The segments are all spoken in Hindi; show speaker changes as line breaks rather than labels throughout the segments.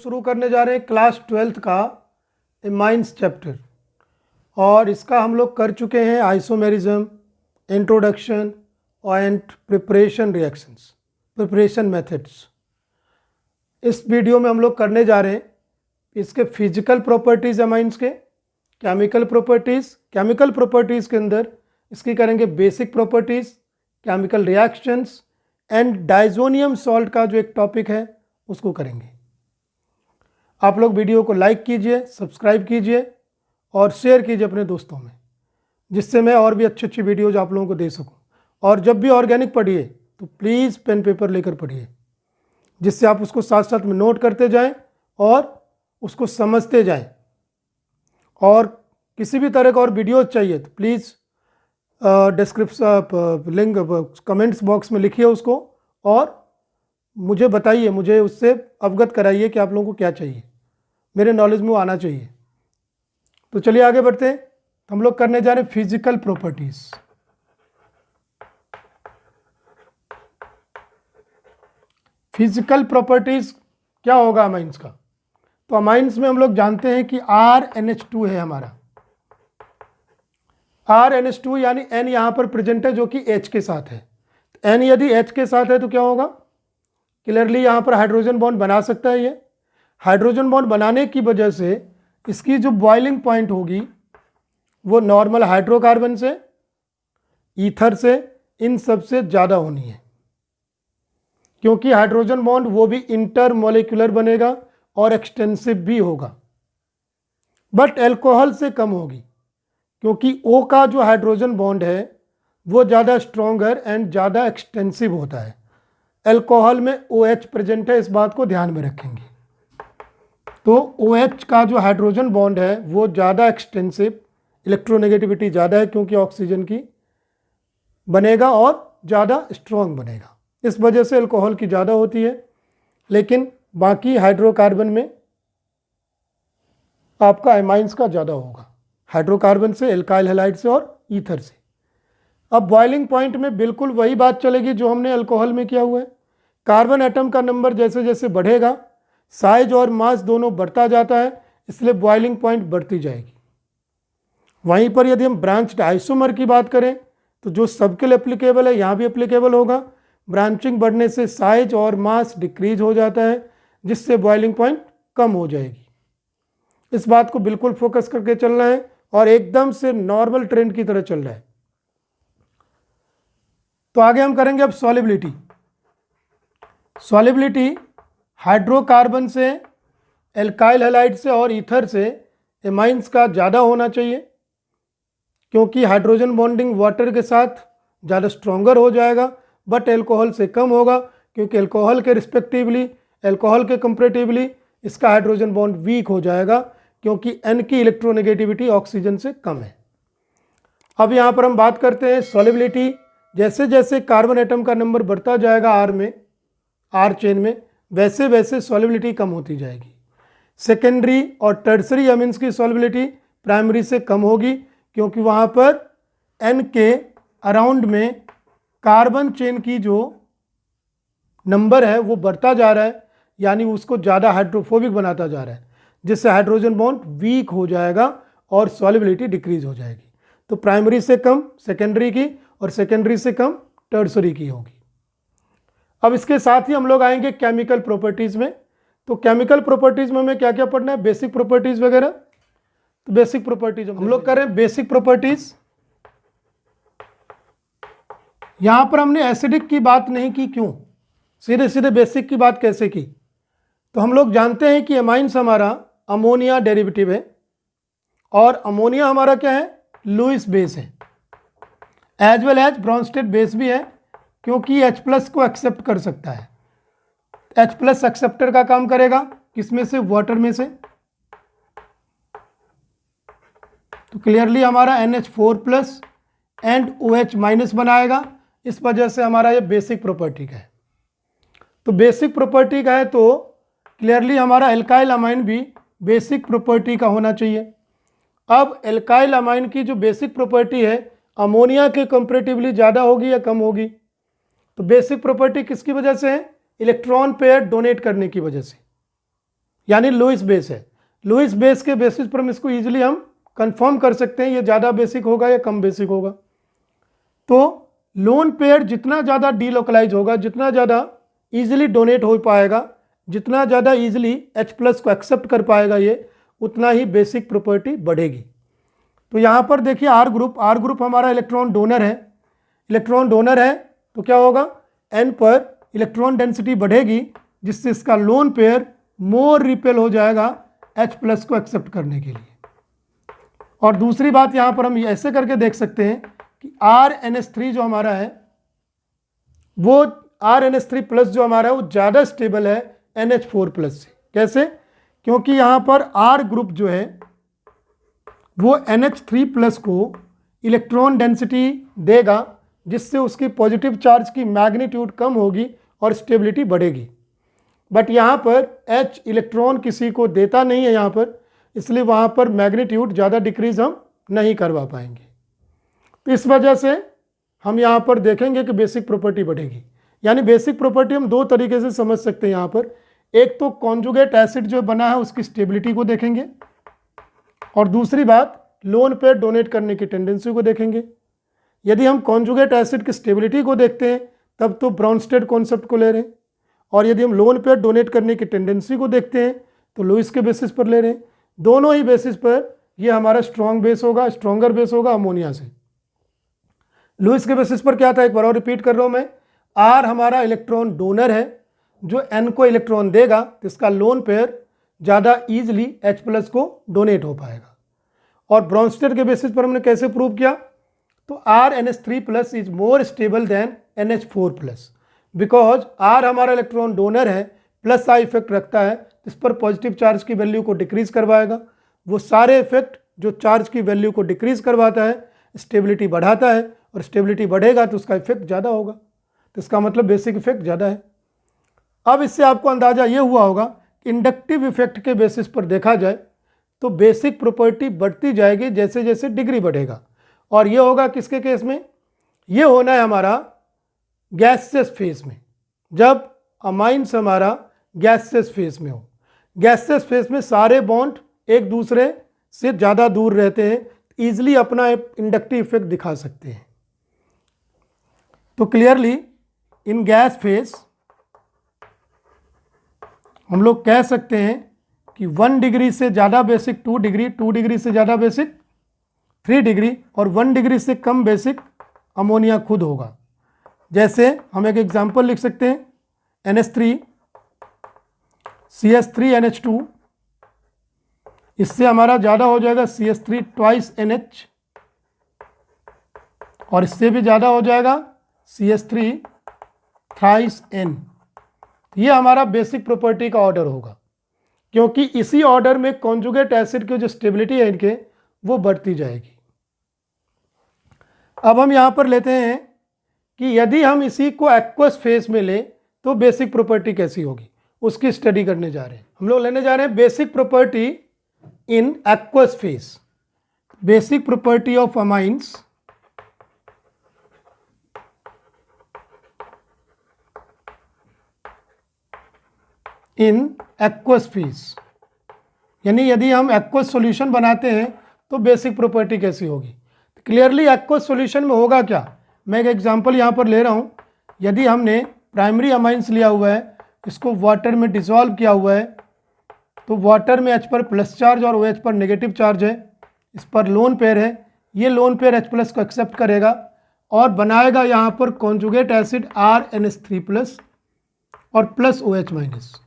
शुरू करने जा रहे हैं क्लास 12th का एमाइंस चैप्टर, और इसका हम लोग कर चुके हैं isomerism, introduction and preparation reactions, preparation methods. इस वीडियो में हम लोग करने जा रहे हैं इसके फिजिकल प्रॉपर्टीज़ एमाइंस के, केमिकल प्रॉपर्टीज़ के अंदर इसकी करेंगे basic properties, chemical reactions and diazonium salt का जो एक टॉपिक है उसको करेंगे। आप लोग वीडियो को लाइक कीजिए, सब्सक्राइब कीजिए और शेयर कीजिए अपने दोस्तों में, जिससे मैं और भी अच्छी अच्छी वीडियोज आप लोगों को दे सकूं। और जब भी ऑर्गेनिक पढ़िए तो प्लीज़ पेन पेपर लेकर पढ़िए, जिससे आप उसको साथ साथ में नोट करते जाएं और उसको समझते जाएं। और किसी भी तरह का और वीडियोज चाहिए तो please description link comments box में लिखिए उसको और मुझे बताइए, मुझे उससे अवगत कराइए कि आप लोगों को क्या चाहिए, मेरे नॉलेज में वो आना चाहिए। तो चलिए आगे बढ़ते हैं। हम लोग करने जा रहे हैं फिजिकल प्रॉपर्टीज। फिजिकल प्रॉपर्टीज क्या होगा अमाइंस का? तो अमाइंस में हम लोग जानते हैं कि RNH2 है हमारा। RNH2 यानी N यहाँ पर प्रेजेंट है जो कि H के साथ है। N यदि H के साथ है तो क्या होगा? क्लियरली यहाँ पर हाइड्रोजन बॉन्ड बना सकता है। ये हाइड्रोजन बॉन्ड बनाने की वजह से इसकी जो बॉइलिंग पॉइंट होगी वो नॉर्मल हाइड्रोकार्बन से, ईथर से, इन सब से ज़्यादा होनी है, क्योंकि हाइड्रोजन बॉन्ड वो भी इंटरमोलिकुलर बनेगा और एक्सटेंसिव भी होगा। बट एल्कोहल से कम होगी, क्योंकि O का जो हाइड्रोजन बॉन्ड है वो ज़्यादा स्ट्रॉन्गर एंड ज़्यादा एक्सटेंसिव होता है। एल्कोहल में OH प्रेजेंट है, इस बात को ध्यान में रखेंगे। तो OH का जो हाइड्रोजन बॉन्ड है वो ज़्यादा एक्सटेंसिव, इलेक्ट्रोनेगेटिविटी ज़्यादा है क्योंकि ऑक्सीजन की बनेगा और ज़्यादा स्ट्रॉन्ग बनेगा। इस वजह से एल्कोहल की ज़्यादा होती है, लेकिन बाकी हाइड्रोकार्बन में आपका एमाइंस का ज़्यादा होगा, हाइड्रोकार्बन से, एल्काइल हैलाइड से और ईथर से। अब बॉइलिंग पॉइंट में बिल्कुल वही बात चलेगी जो हमने अल्कोहल में किया हुआ है। कार्बन एटम का नंबर जैसे जैसे बढ़ेगा साइज और मास दोनों बढ़ता जाता है, इसलिए बॉइलिंग पॉइंट बढ़ती जाएगी। वहीं पर यदि हम ब्रांच्ड आइसोमर की बात करें तो जो सबके लिए एप्लीकेबल है यहाँ भी एप्लीकेबल होगा। ब्रांचिंग बढ़ने से साइज और मास डिक्रीज हो जाता है, जिससे बॉइलिंग पॉइंट कम हो जाएगी। इस बात को बिल्कुल फोकस करके चलना है और एकदम से नॉर्मल ट्रेंड की तरह चल रहा है। तो आगे हम करेंगे अब सॉलिबिलिटी। सॉलिबिलिटी हाइड्रोकार्बन से, एल्काइल हैलाइड से और ईथर से एमाइंस का ज़्यादा होना चाहिए, क्योंकि हाइड्रोजन बॉन्डिंग वाटर के साथ ज़्यादा स्ट्रॉन्गर हो जाएगा, बट एल्कोहल से कम होगा, क्योंकि एल्कोहल के रिस्पेक्टिवली, एल्कोहल के कंपेरेटिवली इसका हाइड्रोजन बॉन्ड वीक हो जाएगा, क्योंकि N की इलेक्ट्रोनेगेटिविटी ऑक्सीजन से कम है। अब यहाँ पर हम बात करते हैं सॉलिबिलिटी। जैसे जैसे कार्बन एटम का नंबर बढ़ता जाएगा R में, R चेन में, वैसे वैसे सॉलिबिलिटी कम होती जाएगी। सेकेंडरी और टर्सरी अमीन्स की सॉलिबिलिटी प्राइमरी से कम होगी, क्योंकि वहाँ पर N के अराउंड में कार्बन चेन की जो नंबर है वो बढ़ता जा रहा है, यानी उसको ज़्यादा हाइड्रोफोबिक बनाता जा रहा है, जिससे हाइड्रोजन बॉन्ड वीक हो जाएगा और सॉलिबिलिटी डिक्रीज हो जाएगी। तो प्राइमरी से कम सेकेंडरी की और सेकेंडरी से कम टर्सरी की होगी। अब इसके साथ ही हम लोग आएंगे केमिकल प्रॉपर्टीज़ में। तो केमिकल प्रॉपर्टीज़ में हमें क्या क्या पढ़ना है? बेसिक प्रॉपर्टीज़ वगैरह। तो बेसिक प्रॉपर्टीज हम लोग करें बेसिक प्रॉपर्टीज़। यहाँ पर हमने एसिडिक की बात नहीं की, क्यों? सीधे सीधे बेसिक की बात कैसे की? तो हम लोग जानते हैं कि एमाइंस हमारा अमोनिया डेरिवेटिव है, और अमोनिया हमारा क्या है? लुईस बेस है, as well as Bronsted base भी है, क्योंकि H+ को एक्सेप्ट कर सकता है। H+ एक्सेप्टर का काम करेगा, किसमें से? वाटर में से। तो क्लियरली हमारा NH4+ एंड OH- बनाएगा, इस वजह से हमारा ये बेसिक प्रॉपर्टी का है। तो बेसिक प्रॉपर्टी का है तो क्लियरली हमारा एल्काइल अमाइन भी बेसिक प्रॉपर्टी का होना चाहिए। अब एल्काइल अमाइन की जो बेसिक प्रॉपर्टी है अमोनिया के कंपैरेटिवली ज़्यादा होगी या कम होगी? तो बेसिक प्रॉपर्टी किसकी वजह से है? इलेक्ट्रॉन पेयर डोनेट करने की वजह से। यानी लुईस बेस है। लुईस बेस के बेसिस पर हम इसको ईजिली हम कंफर्म कर सकते हैं ये ज़्यादा बेसिक होगा या कम बेसिक होगा। तो लोन पेयर जितना ज़्यादा डीलोकलाइज होगा, जितना ज़्यादा ईजिली डोनेट हो पाएगा, जितना ज़्यादा ईजिली H+ को एक्सेप्ट कर पाएगा ये, उतना ही बेसिक प्रॉपर्टी बढ़ेगी। तो यहाँ पर देखिए आर ग्रुप हमारा इलेक्ट्रॉन डोनर है। इलेक्ट्रॉन डोनर है तो क्या होगा, N पर इलेक्ट्रॉन डेंसिटी बढ़ेगी, जिससे इसका लोन पेयर मोर रिपेल हो जाएगा H+ को एक्सेप्ट करने के लिए। और दूसरी बात यहाँ पर हम ऐसे करके देख सकते हैं कि RNS3 जो हमारा है, वो RNS3+ जो हमारा है वो ज़्यादा स्टेबल है NH4+ से। कैसे? क्योंकि यहाँ पर R ग्रुप जो है वो NH3+ को इलेक्ट्रॉन डेंसिटी देगा, जिससे उसकी पॉजिटिव चार्ज की मैग्नीट्यूड कम होगी और स्टेबिलिटी बढ़ेगी। बट यहाँ पर H इलेक्ट्रॉन किसी को देता नहीं है यहाँ पर, इसलिए वहाँ पर मैग्नीट्यूड ज़्यादा डिक्रीज हम नहीं करवा पाएंगे। तो इस वजह से हम यहाँ पर देखेंगे कि बेसिक प्रॉपर्टी बढ़ेगी। यानी बेसिक प्रॉपर्टी हम दो तरीके से समझ सकते हैं यहाँ पर। एक तो कॉन्जुगेट एसिड जो बना है उसकी स्टेबिलिटी को देखेंगे, और दूसरी बात लोन पेयर डोनेट करने की टेंडेंसी को देखेंगे। यदि हम कॉन्जुगेट एसिड की स्टेबिलिटी को देखते हैं तब तो ब्राउनस्टेड कॉन्सेप्ट को ले रहे हैं, और यदि हम लोन पेयर डोनेट करने की टेंडेंसी को देखते हैं तो लुईस के बेसिस पर ले रहे हैं। दोनों ही बेसिस पर ये हमारा स्ट्रॉन्ग बेस होगा, स्ट्रॉन्गर बेस होगा अमोनिया से। लुईस के बेसिस पर क्या था, एक बार और रिपीट कर रहा हूँ मैं, आर हमारा इलेक्ट्रॉन डोनर है जो एन को इलेक्ट्रॉन देगा, तो इसका लोन पेयर ज़्यादा ईजिली H+ को डोनेट हो पाएगा। और ब्राउनस्टेड के बेसिस पर हमने कैसे प्रूव किया, तो RNS3+ is more stable then NH4+, because R हमारा इलेक्ट्रॉन डोनर है, प्लस आई इफेक्ट रखता है, इस पर पॉजिटिव चार्ज की वैल्यू को डिक्रीज करवाएगा। वो सारे इफेक्ट जो चार्ज की वैल्यू को डिक्रीज करवाता है स्टेबिलिटी बढ़ाता है, और स्टेबिलिटी बढ़ेगा तो उसका इफेक्ट ज़्यादा होगा, तो इसका मतलब बेसिक इफेक्ट ज़्यादा है। अब इससे आपको अंदाज़ा ये हुआ होगा कि इंडक्टिव इफेक्ट के बेसिस पर देखा जाए तो बेसिक प्रॉपर्टी बढ़ती जाएगी जैसे जैसे डिग्री बढ़ेगा। और ये होगा किसके केस में, ये होना है हमारा गैसियस फेज में, जब अमाइंस हमारा गैसियस फेज में हो। गैसियस फेज में सारे बॉन्ड एक दूसरे से ज़्यादा दूर रहते हैं, ईजिली अपना इंडक्टिव इफेक्ट दिखा सकते हैं। तो क्लियरली इन गैस फेज हम लोग कह सकते हैं कि 1 डिग्री से ज़्यादा बेसिक 2 डिग्री, 2 डिग्री से ज़्यादा बेसिक 3 डिग्री, और 1 डिग्री से कम बेसिक अमोनिया खुद होगा। जैसे हम एक एग्जांपल लिख सकते हैं, NH3 CH3NH2, इससे हमारा ज़्यादा हो जाएगा CH3 ट्वाइस NH, और इससे भी ज़्यादा हो जाएगा CH3 थ्राइस N। ये हमारा बेसिक प्रॉपर्टी का ऑर्डर होगा, क्योंकि इसी ऑर्डर में कॉन्जुगेट एसिड की जो स्टेबिलिटी है इनके वो बढ़ती जाएगी। अब हम यहाँ पर लेते हैं कि यदि हम इसी को एक्वस फेज में लें तो बेसिक प्रॉपर्टी कैसी होगी, उसकी स्टडी करने जा रहे हैं। हम लोग लेने जा रहे हैं basic property in aqueous phase, basic property of amines in aqueous phase. यानी यदि हम एक्वस सॉल्यूशन बनाते हैं तो बेसिक प्रॉपर्टी कैसी होगी। क्लियरली एक्वस सॉल्यूशन में होगा क्या, मैं एक एग्जांपल यहाँ पर ले रहा हूँ। यदि हमने प्राइमरी अमाइंस लिया हुआ है, इसको वाटर में डिसॉल्व किया हुआ है, तो वाटर में H पर प्लस चार्ज और OH पर नेगेटिव चार्ज है, इस पर लोन पेयर है, ये लोन पेयर H+ को एक्सेप्ट करेगा और बनाएगा यहाँ पर कॉन्जुगेट एसिड RNS3+ और प्लस OH-।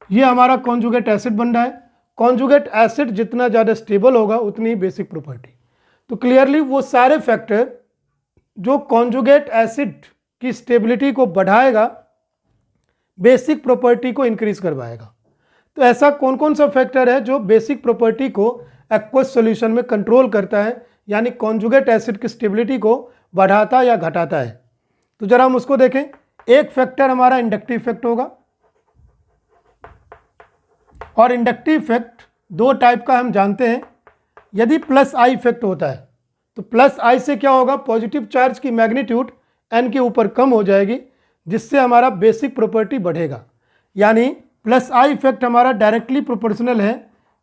ये हमारा कॉन्जुगेट एसिड बन रहा है। कॉन्जुगेट एसिड जितना ज़्यादा स्टेबल होगा उतनी ही बेसिक प्रॉपर्टी। तो क्लियरली वो सारे फैक्टर जो कॉन्जुगेट एसिड की स्टेबिलिटी को बढ़ाएगा, बेसिक प्रॉपर्टी को इंक्रीज करवाएगा। तो ऐसा कौन कौन सा फैक्टर है जो बेसिक प्रॉपर्टी को एक्वस सॉल्यूशन में कंट्रोल करता है, यानी कॉन्जुगेट एसिड की स्टेबिलिटी को बढ़ाता या घटाता है। तो जरा हम उसको देखें। एक फैक्टर हमारा इंडक्टिव इफेक्ट होगा, और इंडक्टिव इफेक्ट दो टाइप का हम जानते हैं। यदि प्लस आई इफेक्ट होता है तो प्लस आई से क्या होगा, पॉजिटिव चार्ज की मैग्नीट्यूड एन के ऊपर कम हो जाएगी, जिससे हमारा बेसिक प्रॉपर्टी बढ़ेगा। यानी प्लस आई इफेक्ट हमारा डायरेक्टली प्रोपोर्शनल है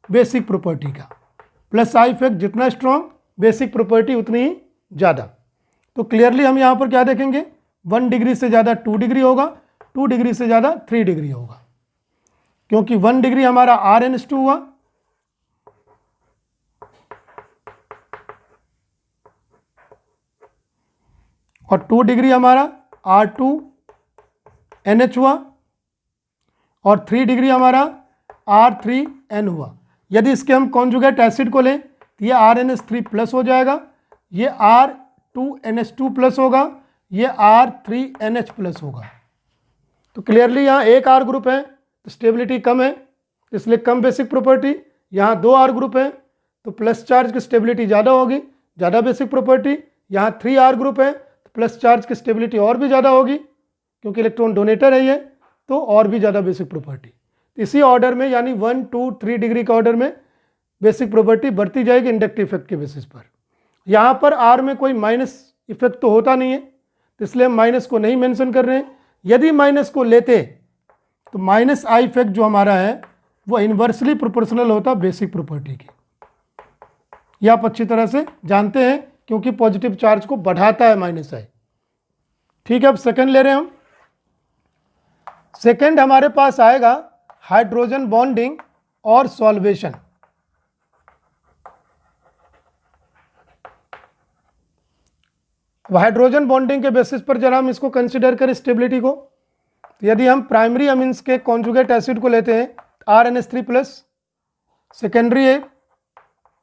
बेसिक प्रॉपर्टी का। प्लस आई इफेक्ट जितना स्ट्रॉन्ग, बेसिक प्रॉपर्टी उतनी ही ज़्यादा। तो क्लियरली हम यहाँ पर क्या देखेंगे, 1 डिग्री से ज़्यादा 2 डिग्री होगा, 2 डिग्री से ज़्यादा 3 डिग्री होगा, क्योंकि 1 डिग्री हमारा RnH2 हुआ, और 2 डिग्री हमारा R2NH हुआ, और 3 डिग्री हमारा R3N हुआ। यदि इसके हम कॉन्जुगेट एसिड को लें तो ये RnH3 प्लस हो जाएगा, ये R2NH2 प्लस होगा, ये R3NH प्लस होगा। तो क्लियरली यहाँ एक R ग्रुप है तो स्टेबिलिटी कम है, इसलिए कम बेसिक प्रॉपर्टी। यहाँ 2 R ग्रुप है तो प्लस चार्ज की स्टेबिलिटी ज़्यादा होगी, ज़्यादा बेसिक प्रॉपर्टी। यहाँ 3 R ग्रुप है तो प्लस चार्ज की स्टेबिलिटी और भी ज़्यादा होगी, क्योंकि इलेक्ट्रॉन डोनेटर है ये, तो और भी ज़्यादा बेसिक प्रॉपर्टी। इसी ऑर्डर में यानी 1, 2, 3 डिग्री का ऑर्डर में बेसिक प्रॉपर्टी बढ़ती जाएगी इंडक्टिव इफेक्ट के बेसिस पर। यहाँ पर R में कोई माइनस इफेक्ट तो होता नहीं है, तो इसलिए हम माइनस को नहीं मेंशन कर रहे हैं। यदि माइनस को लेते तो माइनस आई इफेक्ट जो हमारा है वो इन्वर्सली प्रोपोर्शनल होता बेसिक प्रॉपर्टी की। यह आप अच्छी तरह से जानते हैं, क्योंकि पॉजिटिव चार्ज को बढ़ाता है माइनस आई। ठीक है, अब सेकंड ले रहे हैं हम। सेकंड हमारे पास आएगा हाइड्रोजन बॉन्डिंग और सॉल्वेशन। हाइड्रोजन बॉन्डिंग के बेसिस पर जरा हम इसको कंसीडर करें स्टेबिलिटी को। यदि हम प्राइमरी अमीन्स के कॉन्जुगेट एसिड को लेते हैं RnH3 प्लस, सेकेंडरी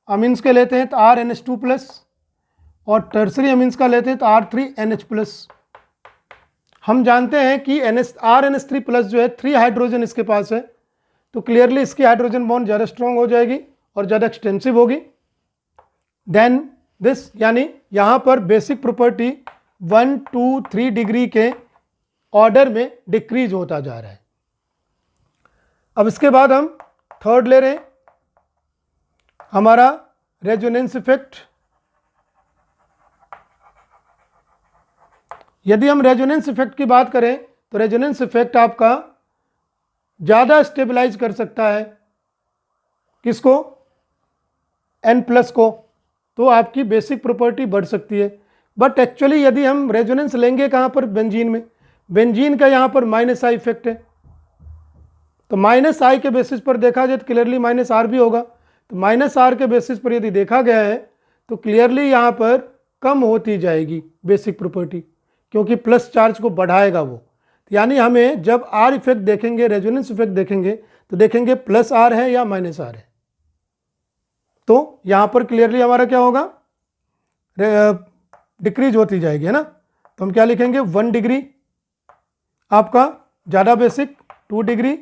अमीन्स के लेते हैं तो RnH2 प्लस, और टर्सरी अमीन्स का लेते हैं तो R3NH प्लस। हम जानते हैं कि RnH3 प्लस जो है 3 हाइड्रोजन इसके पास है, तो क्लियरली इसकी हाइड्रोजन बॉन्ड ज़्यादा स्ट्रॉन्ग हो जाएगी और ज़्यादा एक्सटेंसिव होगी देन दिस, यानी यहाँ पर बेसिक प्रॉपर्टी 1, 2, 3 डिग्री के ऑर्डर में डिक्रीज होता जा रहा है। अब इसके बाद हम थर्ड ले रहे हैं, हमारा रेजोनेंस इफेक्ट। यदि हम रेजोनेंस इफेक्ट की बात करें तो रेजोनेंस इफेक्ट आपका ज़्यादा स्टेबलाइज कर सकता है किसको, N प्लस को, तो आपकी बेसिक प्रॉपर्टी बढ़ सकती है। बट एक्चुअली यदि हम रेजोनेंस लेंगे कहाँ पर, बेंजीन में, बेंजीन का यहाँ पर माइनस आई इफेक्ट है, तो माइनस आई के बेसिस पर देखा जाए तो क्लियरली माइनस आर भी होगा। तो माइनस आर के बेसिस पर यदि देखा गया है तो क्लियरली यहाँ पर कम होती जाएगी बेसिक प्रॉपर्टी, क्योंकि प्लस चार्ज को बढ़ाएगा वो। यानी हमें जब आर इफेक्ट देखेंगे, रेजोनेंस इफेक्ट देखेंगे, तो देखेंगे प्लस आर है या माइनस आर है। तो यहाँ पर क्लियरली हमारा क्या होगा, डिक्रीज होती जाएगी, है ना। तो हम क्या लिखेंगे, 1 डिग्री आपका ज़्यादा बेसिक, 2 डिग्री,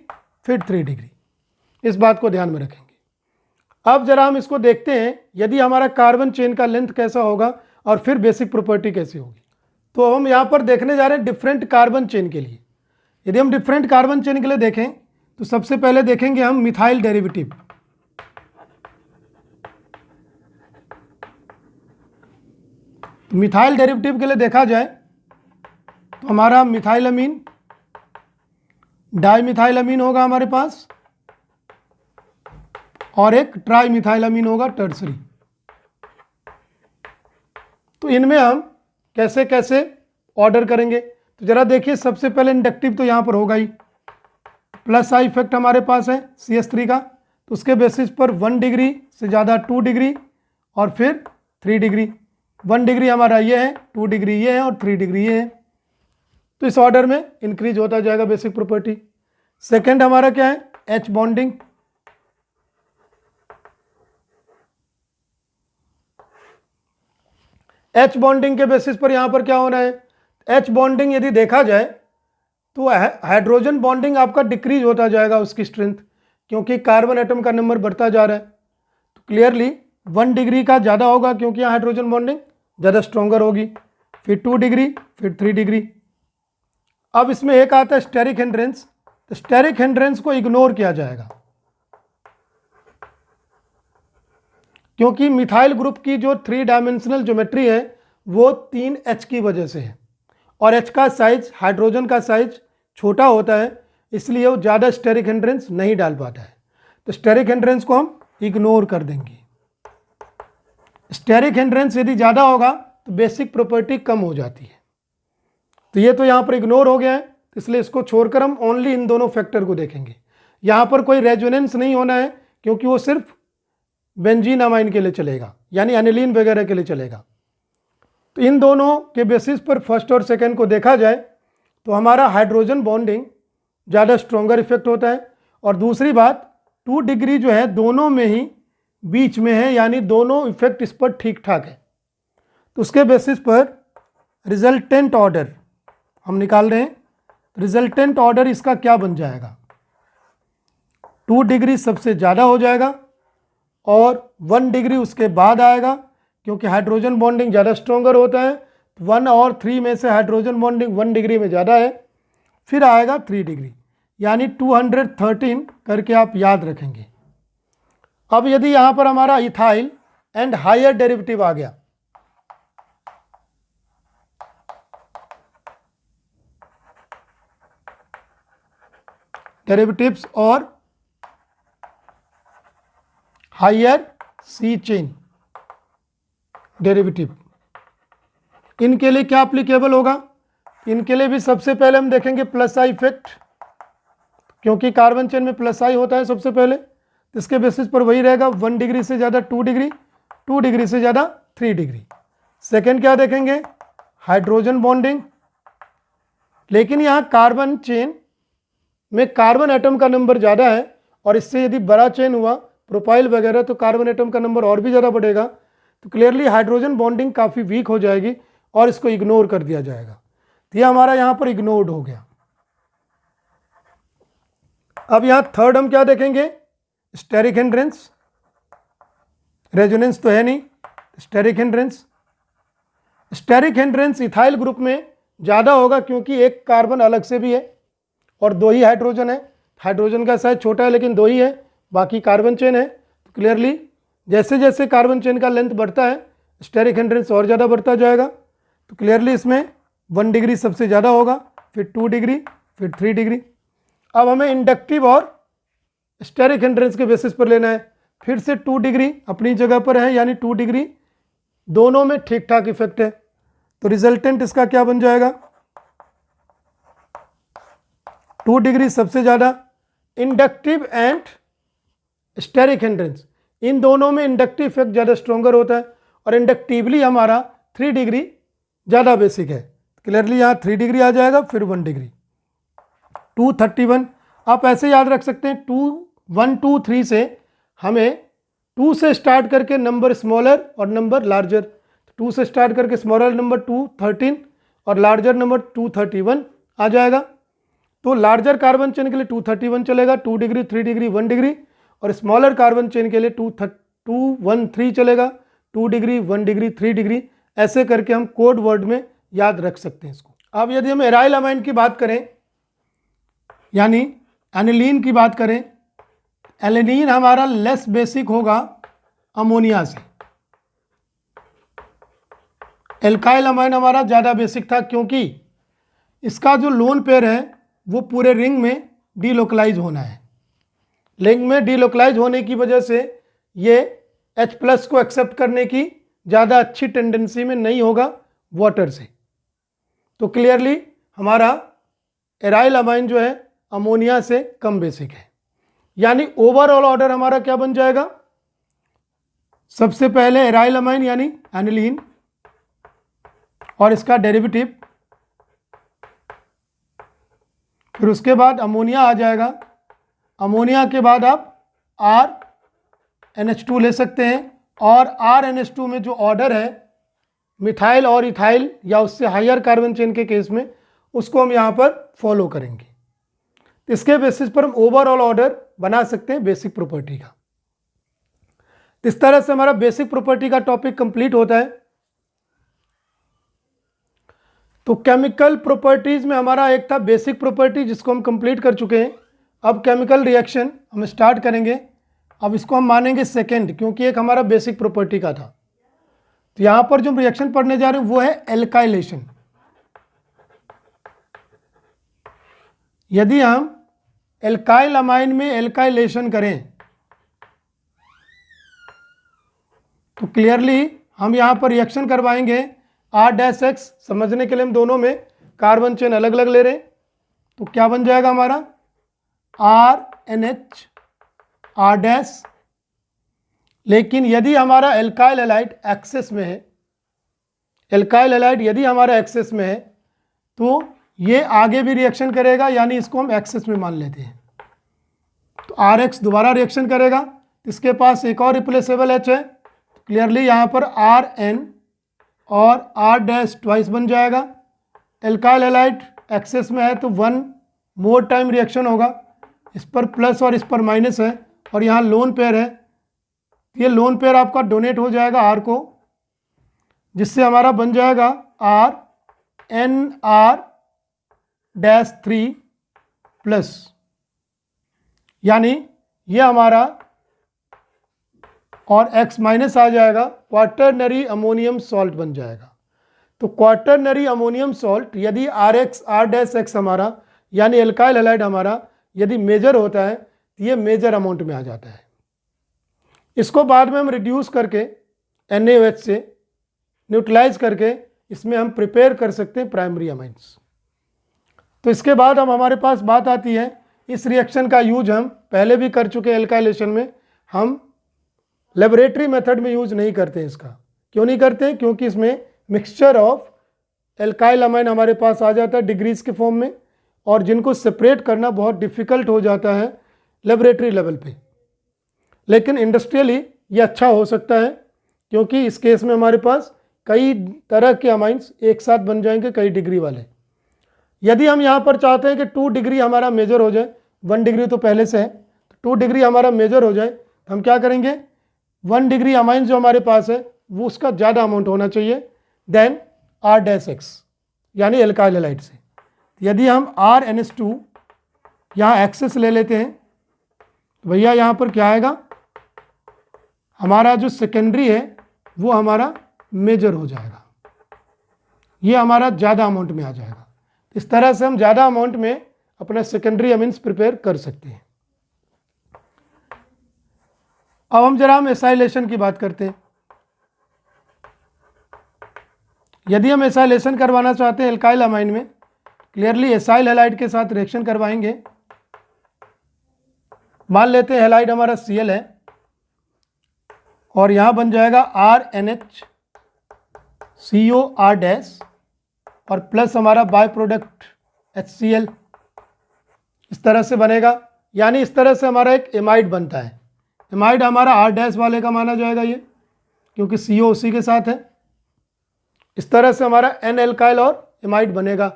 फिर 3 डिग्री। इस बात को ध्यान में रखेंगे। अब जरा हम इसको देखते हैं, यदि हमारा कार्बन चेन का लेंथ कैसा होगा और फिर बेसिक प्रॉपर्टी कैसी होगी। तो हम यहाँ पर देखने जा रहे हैं डिफरेंट कार्बन चेन के लिए। यदि हम डिफरेंट कार्बन चेन के लिए देखें तो सबसे पहले देखेंगे हम मिथाइल डेरिवेटिव। मिथाइल डेरिवेटिव के लिए देखा जाए तो हमारा मिथाइलअमीन, डाइमिथाइलअमीन होगा हमारे पास, और एक ट्राई मिथाइलअमीन होगा टर्सरी। तो इनमें हम कैसे कैसे ऑर्डर करेंगे, तो जरा देखिए, सबसे पहले इंडक्टिव तो यहाँ पर होगा ही, प्लस आई इफेक्ट हमारे पास है CH3 का, तो उसके बेसिस पर 1 डिग्री से ज़्यादा 2 डिग्री और फिर 3 डिग्री। 1 डिग्री हमारा ये है, 2 डिग्री ये है और 3 डिग्री ये है। तो इस ऑर्डर में इंक्रीज होता जाएगा बेसिक प्रॉपर्टी। सेकेंड हमारा क्या है, H बॉन्डिंग। H बॉन्डिंग के बेसिस पर यहाँ पर क्या होना है, H बॉन्डिंग यदि देखा जाए तो हाइड्रोजन बॉन्डिंग आपका डिक्रीज होता जाएगा उसकी स्ट्रेंथ, क्योंकि कार्बन एटम का नंबर बढ़ता जा रहा है। तो क्लियरली 1 डिग्री का ज़्यादा होगा, क्योंकि यहाँ हाइड्रोजन बॉन्डिंग ज़्यादा स्ट्रॉन्गर होगी, फिर 2 डिग्री, फिर 3 डिग्री। अब इसमें एक आता है स्टेरिक हिंड्रेंस, तो स्टेरिक हिंड्रेंस को इग्नोर किया जाएगा, क्योंकि मिथाइल ग्रुप की जो 3 डायमेंशनल ज्योमेट्री है वो 3H की वजह से है, और H का साइज, हाइड्रोजन का साइज छोटा होता है, इसलिए वो ज़्यादा स्टेरिक हिंड्रेंस नहीं डाल पाता है। तो स्टेरिक हिंड्रेंस को हम इग्नोर कर देंगे। स्टेरिक हिंड्रेंस यदि ज़्यादा होगा तो बेसिक प्रॉपर्टी कम हो जाती है। तो ये तो यहाँ पर इग्नोर हो गया है, तो इसलिए इसको छोड़कर हम ओनली इन दोनों फैक्टर को देखेंगे। यहाँ पर कोई रेजोनेंस नहीं होना है क्योंकि वो सिर्फ बेंजीन अमाइन के लिए चलेगा, यानी एनिलीन वगैरह के लिए चलेगा। तो इन दोनों के बेसिस पर फर्स्ट और सेकेंड को देखा जाए तो हमारा हाइड्रोजन बॉन्डिंग ज़्यादा स्ट्रॉन्गर इफेक्ट होता है। और दूसरी बात 2 डिग्री जो है दोनों में ही बीच में है, यानी दोनों इफेक्ट इस पर ठीक ठाक है। तो उसके बेसिस पर रिजल्टेंट ऑर्डर हम निकाल रहे हैं। रिजल्टेंट ऑर्डर इसका क्या बन जाएगा, 2 डिग्री सबसे ज़्यादा हो जाएगा और 1 डिग्री उसके बाद आएगा, क्योंकि हाइड्रोजन बॉन्डिंग ज़्यादा स्ट्रॉन्गर होता है। 1 और 3 में से हाइड्रोजन बॉन्डिंग 1 डिग्री में ज़्यादा है। फिर आएगा 3 डिग्री, यानी 213 करके आप याद रखेंगे। अब यदि यहाँ पर हमारा इथाइल एंड हायर डेरिवेटिव आ गया, डेरिवेटिव्स और हायर सी चेन डेरिवेटिव, इनके लिए क्या एप्लीकेबल होगा? इनके लिए भी सबसे पहले हम देखेंगे प्लस आई इफेक्ट, क्योंकि कार्बन चेन में प्लस आई होता है सबसे पहले। तो इसके बेसिस पर वही रहेगा, 1 डिग्री से ज़्यादा 2 डिग्री, 2 डिग्री से ज़्यादा 3 डिग्री। सेकेंड क्या देखेंगे, हाइड्रोजन बॉन्डिंग। लेकिन यहाँ कार्बन चेन में कार्बन एटम का नंबर ज़्यादा है, और इससे यदि बड़ा चेन हुआ प्रोपाइल वगैरह तो कार्बन एटम का नंबर और भी ज़्यादा बढ़ेगा। तो क्लियरली हाइड्रोजन बॉन्डिंग काफ़ी वीक हो जाएगी और इसको इग्नोर कर दिया जाएगा। तो ये हमारा यहाँ पर इग्नोर्ड हो गया। अब यहाँ थर्ड हम क्या देखेंगे, स्टेरिक हिंड्रेंस। रेजोनेंस तो है नहीं, steric hindrance. Steric hindrance ethyl group में ज़्यादा होगा क्योंकि एक कार्बन अलग से भी है और 2 ही हाइड्रोजन है। हाइड्रोजन का साइज छोटा है लेकिन 2 ही है, बाकी कार्बन चेन है। तो क्लियरली जैसे जैसे कार्बन चेन का लेंथ बढ़ता है स्टेरिक हिंड्रेंस और ज़्यादा बढ़ता जाएगा। तो क्लियरली इसमें 1 डिग्री सबसे ज़्यादा होगा, फिर 2 डिग्री, फिर 3 डिग्री। अब हमें इंडक्टिव और स्टेरिक हिंड्रेंस के बेसिस पर लेना है। फिर से 2 डिग्री अपनी जगह पर है, यानी 2 डिग्री दोनों में ठीक ठाक इफेक्ट है। तो रिजल्टेंट इसका क्या बन जाएगा, 2 डिग्री सबसे ज़्यादा। इंडक्टिव एंड स्टेरिक हिंड्रेंस, इन दोनों में इंडक्टिव इफेक्ट ज़्यादा स्ट्रॉन्गर होता है, और इंडक्टिवली हमारा 3 डिग्री ज़्यादा बेसिक है। क्लियरली यहाँ 3 डिग्री आ जाएगा, फिर 1 डिग्री, 231। आप ऐसे याद रख सकते हैं, 2 1 2 3 से हमें 2 से स्टार्ट करके नंबर स्मॉलर और नंबर लार्जर। 2 से स्टार्ट करके स्मॉलर नंबर 213 और लार्जर नंबर 231 आ जाएगा। तो लार्जर कार्बन चेन के लिए 231 चलेगा, 2 डिग्री, 3 डिग्री, 1 डिग्री। और स्मॉलर कार्बन चेन के लिए 213 चलेगा, 2 डिग्री, 1 डिग्री, 3 डिग्री। ऐसे करके हम कोड वर्ड में याद रख सकते हैं इसको। अब यदि हम एराइल अमाइन की बात करें, यानी एनिलीन की बात करें, एलिनीन हमारा लेस बेसिक होगा अमोनिया से। एल्काइल अमाइन हमारा ज़्यादा बेसिक था क्योंकि इसका जो लोन पेयर है वो पूरे रिंग में डीलोकलाइज होना है। रिंग में डीलोकलाइज होने की वजह से ये H+ को एक्सेप्ट करने की ज़्यादा अच्छी टेंडेंसी में नहीं होगा वाटर से। तो क्लियरली हमारा एराइल अमाइन जो है अमोनिया से कम बेसिक है। यानी ओवरऑल ऑर्डर हमारा क्या बन जाएगा, सबसे पहले एराइल अमाइन यानी एनिलीन और इसका डेरिवेटिव, फिर उसके बाद अमोनिया आ जाएगा। अमोनिया के बाद आप RNH2 ले सकते हैं, और RNH2 में जो ऑर्डर है मिथाइल और इथाइल या उससे हायर कार्बन चेन के केस में, उसको हम यहाँ पर फॉलो करेंगे। इसके बेसिस पर हम ओवरऑल ऑर्डर बना सकते हैं बेसिक प्रॉपर्टी का। इस तरह से हमारा बेसिक प्रॉपर्टी का टॉपिक कंप्लीट होता है। तो केमिकल प्रॉपर्टीज में हमारा एक था बेसिक प्रॉपर्टी जिसको हम कंप्लीट कर चुके हैं। अब केमिकल रिएक्शन हम स्टार्ट करेंगे। अब इसको हम मानेंगे सेकेंड, क्योंकि एक हमारा बेसिक प्रॉपर्टी का था। तो यहाँ पर जो हम रिएक्शन पढ़ने जा रहे हैं वो है एल्काइलेशन। यदि हम एल्काइल अमाइन में एल्काइलेशन करें तो क्लियरली हम यहाँ पर रिएक्शन करवाएंगे R-X। समझने के लिए हम दोनों में कार्बन चेन अलग अलग ले रहे हैं, तो क्या बन जाएगा हमारा RNH R-। लेकिन यदि हमारा एल्काइल हैलाइड एक्सेस में है, एल्काइल हैलाइड यदि हमारा एक्सेस में है तो ये आगे भी रिएक्शन करेगा, यानी इसको हम एक्सेस में मान लेते हैं। तो RX दोबारा रिएक्शन करेगा, इसके पास एक और रिप्लेसेबल H है, क्लियरली यहाँ पर RN और R- ट्वाइस बन जाएगा। एल्काइल हैलाइड एक्सेस में है तो 1 मोर टाइम रिएक्शन होगा, इस पर प्लस और इस पर माइनस है, और यहाँ लोन पेयर है, ये लोन पेयर आपका डोनेट हो जाएगा R को, जिससे हमारा बन जाएगा RNR-3 प्लस, यानी ये हमारा और X माइनस आ जाएगा, क्वाटरनरी अमोनियम सॉल्ट बन जाएगा। तो क्वाटरनरी अमोनियम सॉल्ट यदि RX R-X हमारा यानी एल्काइल हैलाइड हमारा यदि मेजर होता है तो ये मेजर अमाउंट में आ जाता है। इसको बाद में हम रिड्यूस करके NaOH से न्यूट्रलाइज करके इसमें हम प्रिपेयर कर सकते हैं प्राइमरी अमाइंस। तो इसके बाद हम हमारे पास बात आती है, इस रिएक्शन का यूज हम पहले भी कर चुके हैं एल्काइलेशन में, हम लेबोरेटरी मेथड में यूज नहीं करते हैं इसका। क्यों नहीं करते? क्योंकि इसमें मिक्सचर ऑफ एल्काइल अमाइन हमारे पास आ जाता है डिग्रीज के फॉर्म में, और जिनको सेपरेट करना बहुत डिफ़िकल्ट हो जाता है लेबोरेटरी लेवल पे। लेकिन इंडस्ट्रियली ये अच्छा हो सकता है, क्योंकि इस केस में हमारे पास कई तरह के अमाइंस एक साथ बन जाएंगे, कई डिग्री वाले। यदि हम यहाँ पर चाहते हैं कि 2 डिग्री हमारा मेजर हो जाए, 1 डिग्री तो पहले से है, तो 2 डिग्री हमारा मेजर हो जाए, तो हम क्या करेंगे, 1 डिग्री अमाइन जो हमारे पास है वो उसका ज़्यादा अमाउंट होना चाहिए देन R-X यानी एल्काइल हैलाइड से। यदि हम RNH2 यहाँ एक्सेस ले लेते हैं तो भैया यहाँ पर क्या आएगा, हमारा जो सेकेंडरी है वो हमारा मेजर हो जाएगा, ये हमारा ज़्यादा अमाउंट में आ जाएगा। इस तरह से हम ज़्यादा अमाउंट में अपना सेकेंडरी अमीन्स प्रिपेयर कर सकते हैं। अब हम एसाइलेशन की बात करते हैं। यदि हम एसाइलेशन करवाना चाहते हैं एल्काइल अमाइन में, क्लियरली एसाइल हैलाइड के साथ रिएक्शन करवाएंगे। मान लेते हैं हैलाइड हमारा Cl है और यहाँ बन जाएगा RNH CO R- और प्लस हमारा बाय प्रोडक्ट HCl, इस तरह से बनेगा। यानी इस तरह से हमारा एक एमाइड बनता है। एमाइड हमारा R- वाले का माना जाएगा ये, क्योंकि CO उसी के साथ है। इस तरह से हमारा N एल्काइल और एमाइड बनेगा।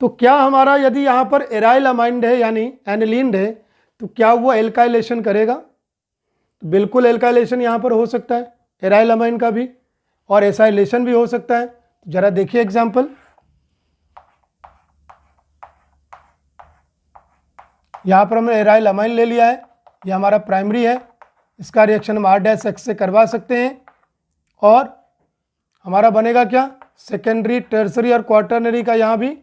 तो क्या हमारा यदि यहाँ पर एराइल अमाइंड है यानी एनिलीन है, तो क्या वो एल्काइलेशन करेगा? तो बिल्कुल एल्काइलेशन यहाँ पर हो सकता है एराइल अमाइन का भी, और एसाइलेशन भी हो सकता है। जरा देखिए एग्जाम्पल, यहाँ पर हमने एराइल अमाइन ले लिया है, ये हमारा प्राइमरी है, इसका रिएक्शन हम R-X से करवा सकते हैं, और हमारा बनेगा क्या, सेकेंडरी, टर्सरी और क्वार्टरनरी का यहाँ भी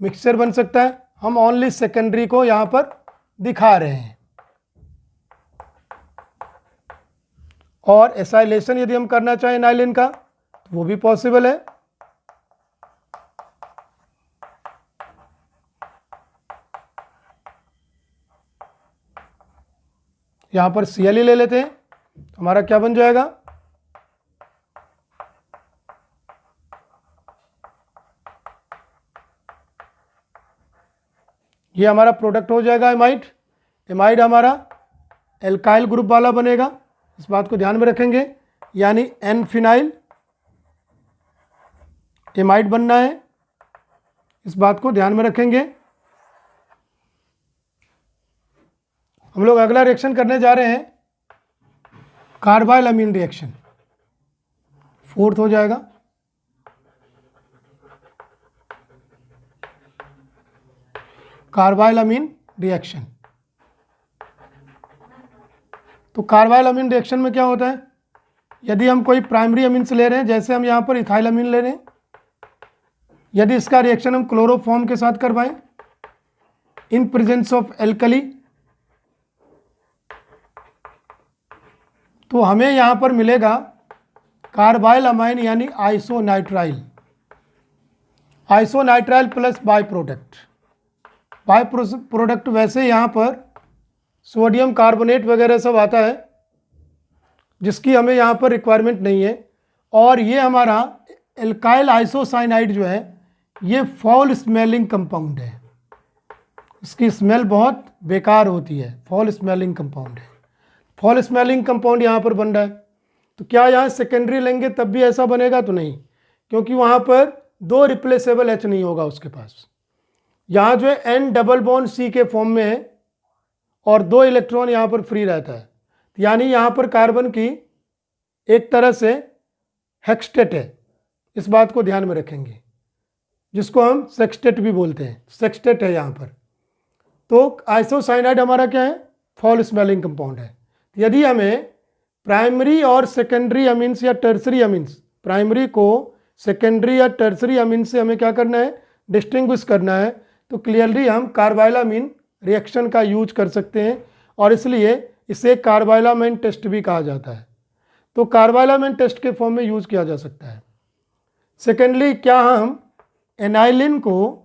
मिक्सचर बन सकता है। हम ओनली सेकेंडरी को यहाँ पर दिखा रहे हैं। और एसाइलेशन यदि हम करना चाहें एनाइलिन का तो वो भी पॉसिबल है। यहाँ पर Cl ले लेते हैं, हमारा क्या बन जाएगा, ये हमारा प्रोडक्ट हो जाएगा एमाइड। एमाइड हमारा एल्काइल ग्रुप वाला बनेगा, इस बात को ध्यान में रखेंगे, यानी N फिनाइल एमाइड बनना है, इस बात को ध्यान में रखेंगे। हम लोग अगला रिएक्शन करने जा रहे हैं कार्बाइल अमीन रिएक्शन, 4th हो जाएगा। कार्बाइल अमीन रिएक्शन। तो कार्बाइल अमीन रिएक्शन में क्या होता है, यदि हम कोई प्राइमरी अमीन से ले रहे हैं, जैसे हम यहाँ पर इथाइल अमीन ले रहे हैं, यदि इसका रिएक्शन हम क्लोरोफॉर्म के साथ करवाएं, इन प्रेजेंस ऑफ एल्कली, तो हमें यहाँ पर मिलेगा कार्बाइल अमाइन यानी isonitrile, isonitrile plus by product. By product वैसे यहाँ पर सोडियम कार्बोनेट वगैरह सब आता है जिसकी हमें यहाँ पर रिक्वायरमेंट नहीं है। और ये हमारा एल्काइल आइसोसाइनाइड जो है ये फॉल स्मेलिंग कंपाउंड है, इसकी स्मेल बहुत बेकार होती है, फॉल स्मेलिंग कंपाउंड है। फॉल स्मेलिंग कंपाउंड यहाँ पर बन रहा है, तो क्या यहाँ सेकेंडरी लेंगे तब भी ऐसा बनेगा? तो नहीं, क्योंकि वहाँ पर 2 रिप्लेसेबल H नहीं होगा उसके पास। यहाँ जो है N डबल बॉन्ड C के फॉर्म में है और 2 इलेक्ट्रॉन यहाँ पर फ्री रहता है, यानी यहाँ पर कार्बन की एक तरह से हेक्सटेट है, इस बात को ध्यान में रखेंगे, जिसको हम सेक्सटेट भी बोलते हैं, सेक्सटेट है यहाँ पर। तो आइसोसाइनाइड हमारा क्या है? फॉल स्मेलिंग कंपाउंड है। यदि हमें प्राइमरी और सेकेंडरी अमीन्स या टर्सरी अमीन्स, प्राइमरी को सेकेंडरी या टर्सरी अमीन से हमें क्या करना है? डिस्टिंग्विश करना है, तो क्लियरली हम कार्बाइलामीन रिएक्शन का यूज कर सकते हैं और इसलिए इसे कार्बाइलामाइन टेस्ट भी कहा जाता है। तो कार्बाइलामाइन टेस्ट के फॉर्म में यूज किया जा सकता है। सेकेंडली, क्या हम एनाइलिन को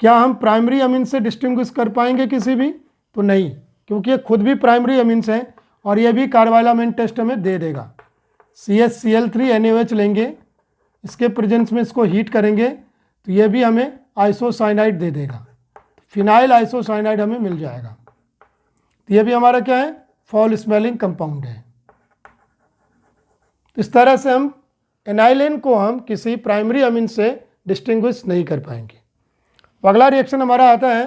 प्राइमरी अमीन से डिस्टिंग्विश कर पाएंगे किसी भी? तो नहीं, क्योंकि ये खुद भी प्राइमरी अमीन्स हैं और ये भी कार्बाइलामाइन टेस्ट हमें दे देगा। CH-Cl3NaOH लेंगे, इसके प्रेजेंस में इसको हीट करेंगे तो ये भी हमें आइसोसाइनाइड दे देगा, फिनाइल आइसोसाइनाइड हमें मिल जाएगा। तो ये भी हमारा क्या है? फॉल स्मेलिंग कंपाउंड है। इस तरह से हम एनाइलिन को हम किसी प्राइमरी अमीन से डिस्टिंग्विश नहीं कर पाएंगे। अगला रिएक्शन हमारा आता है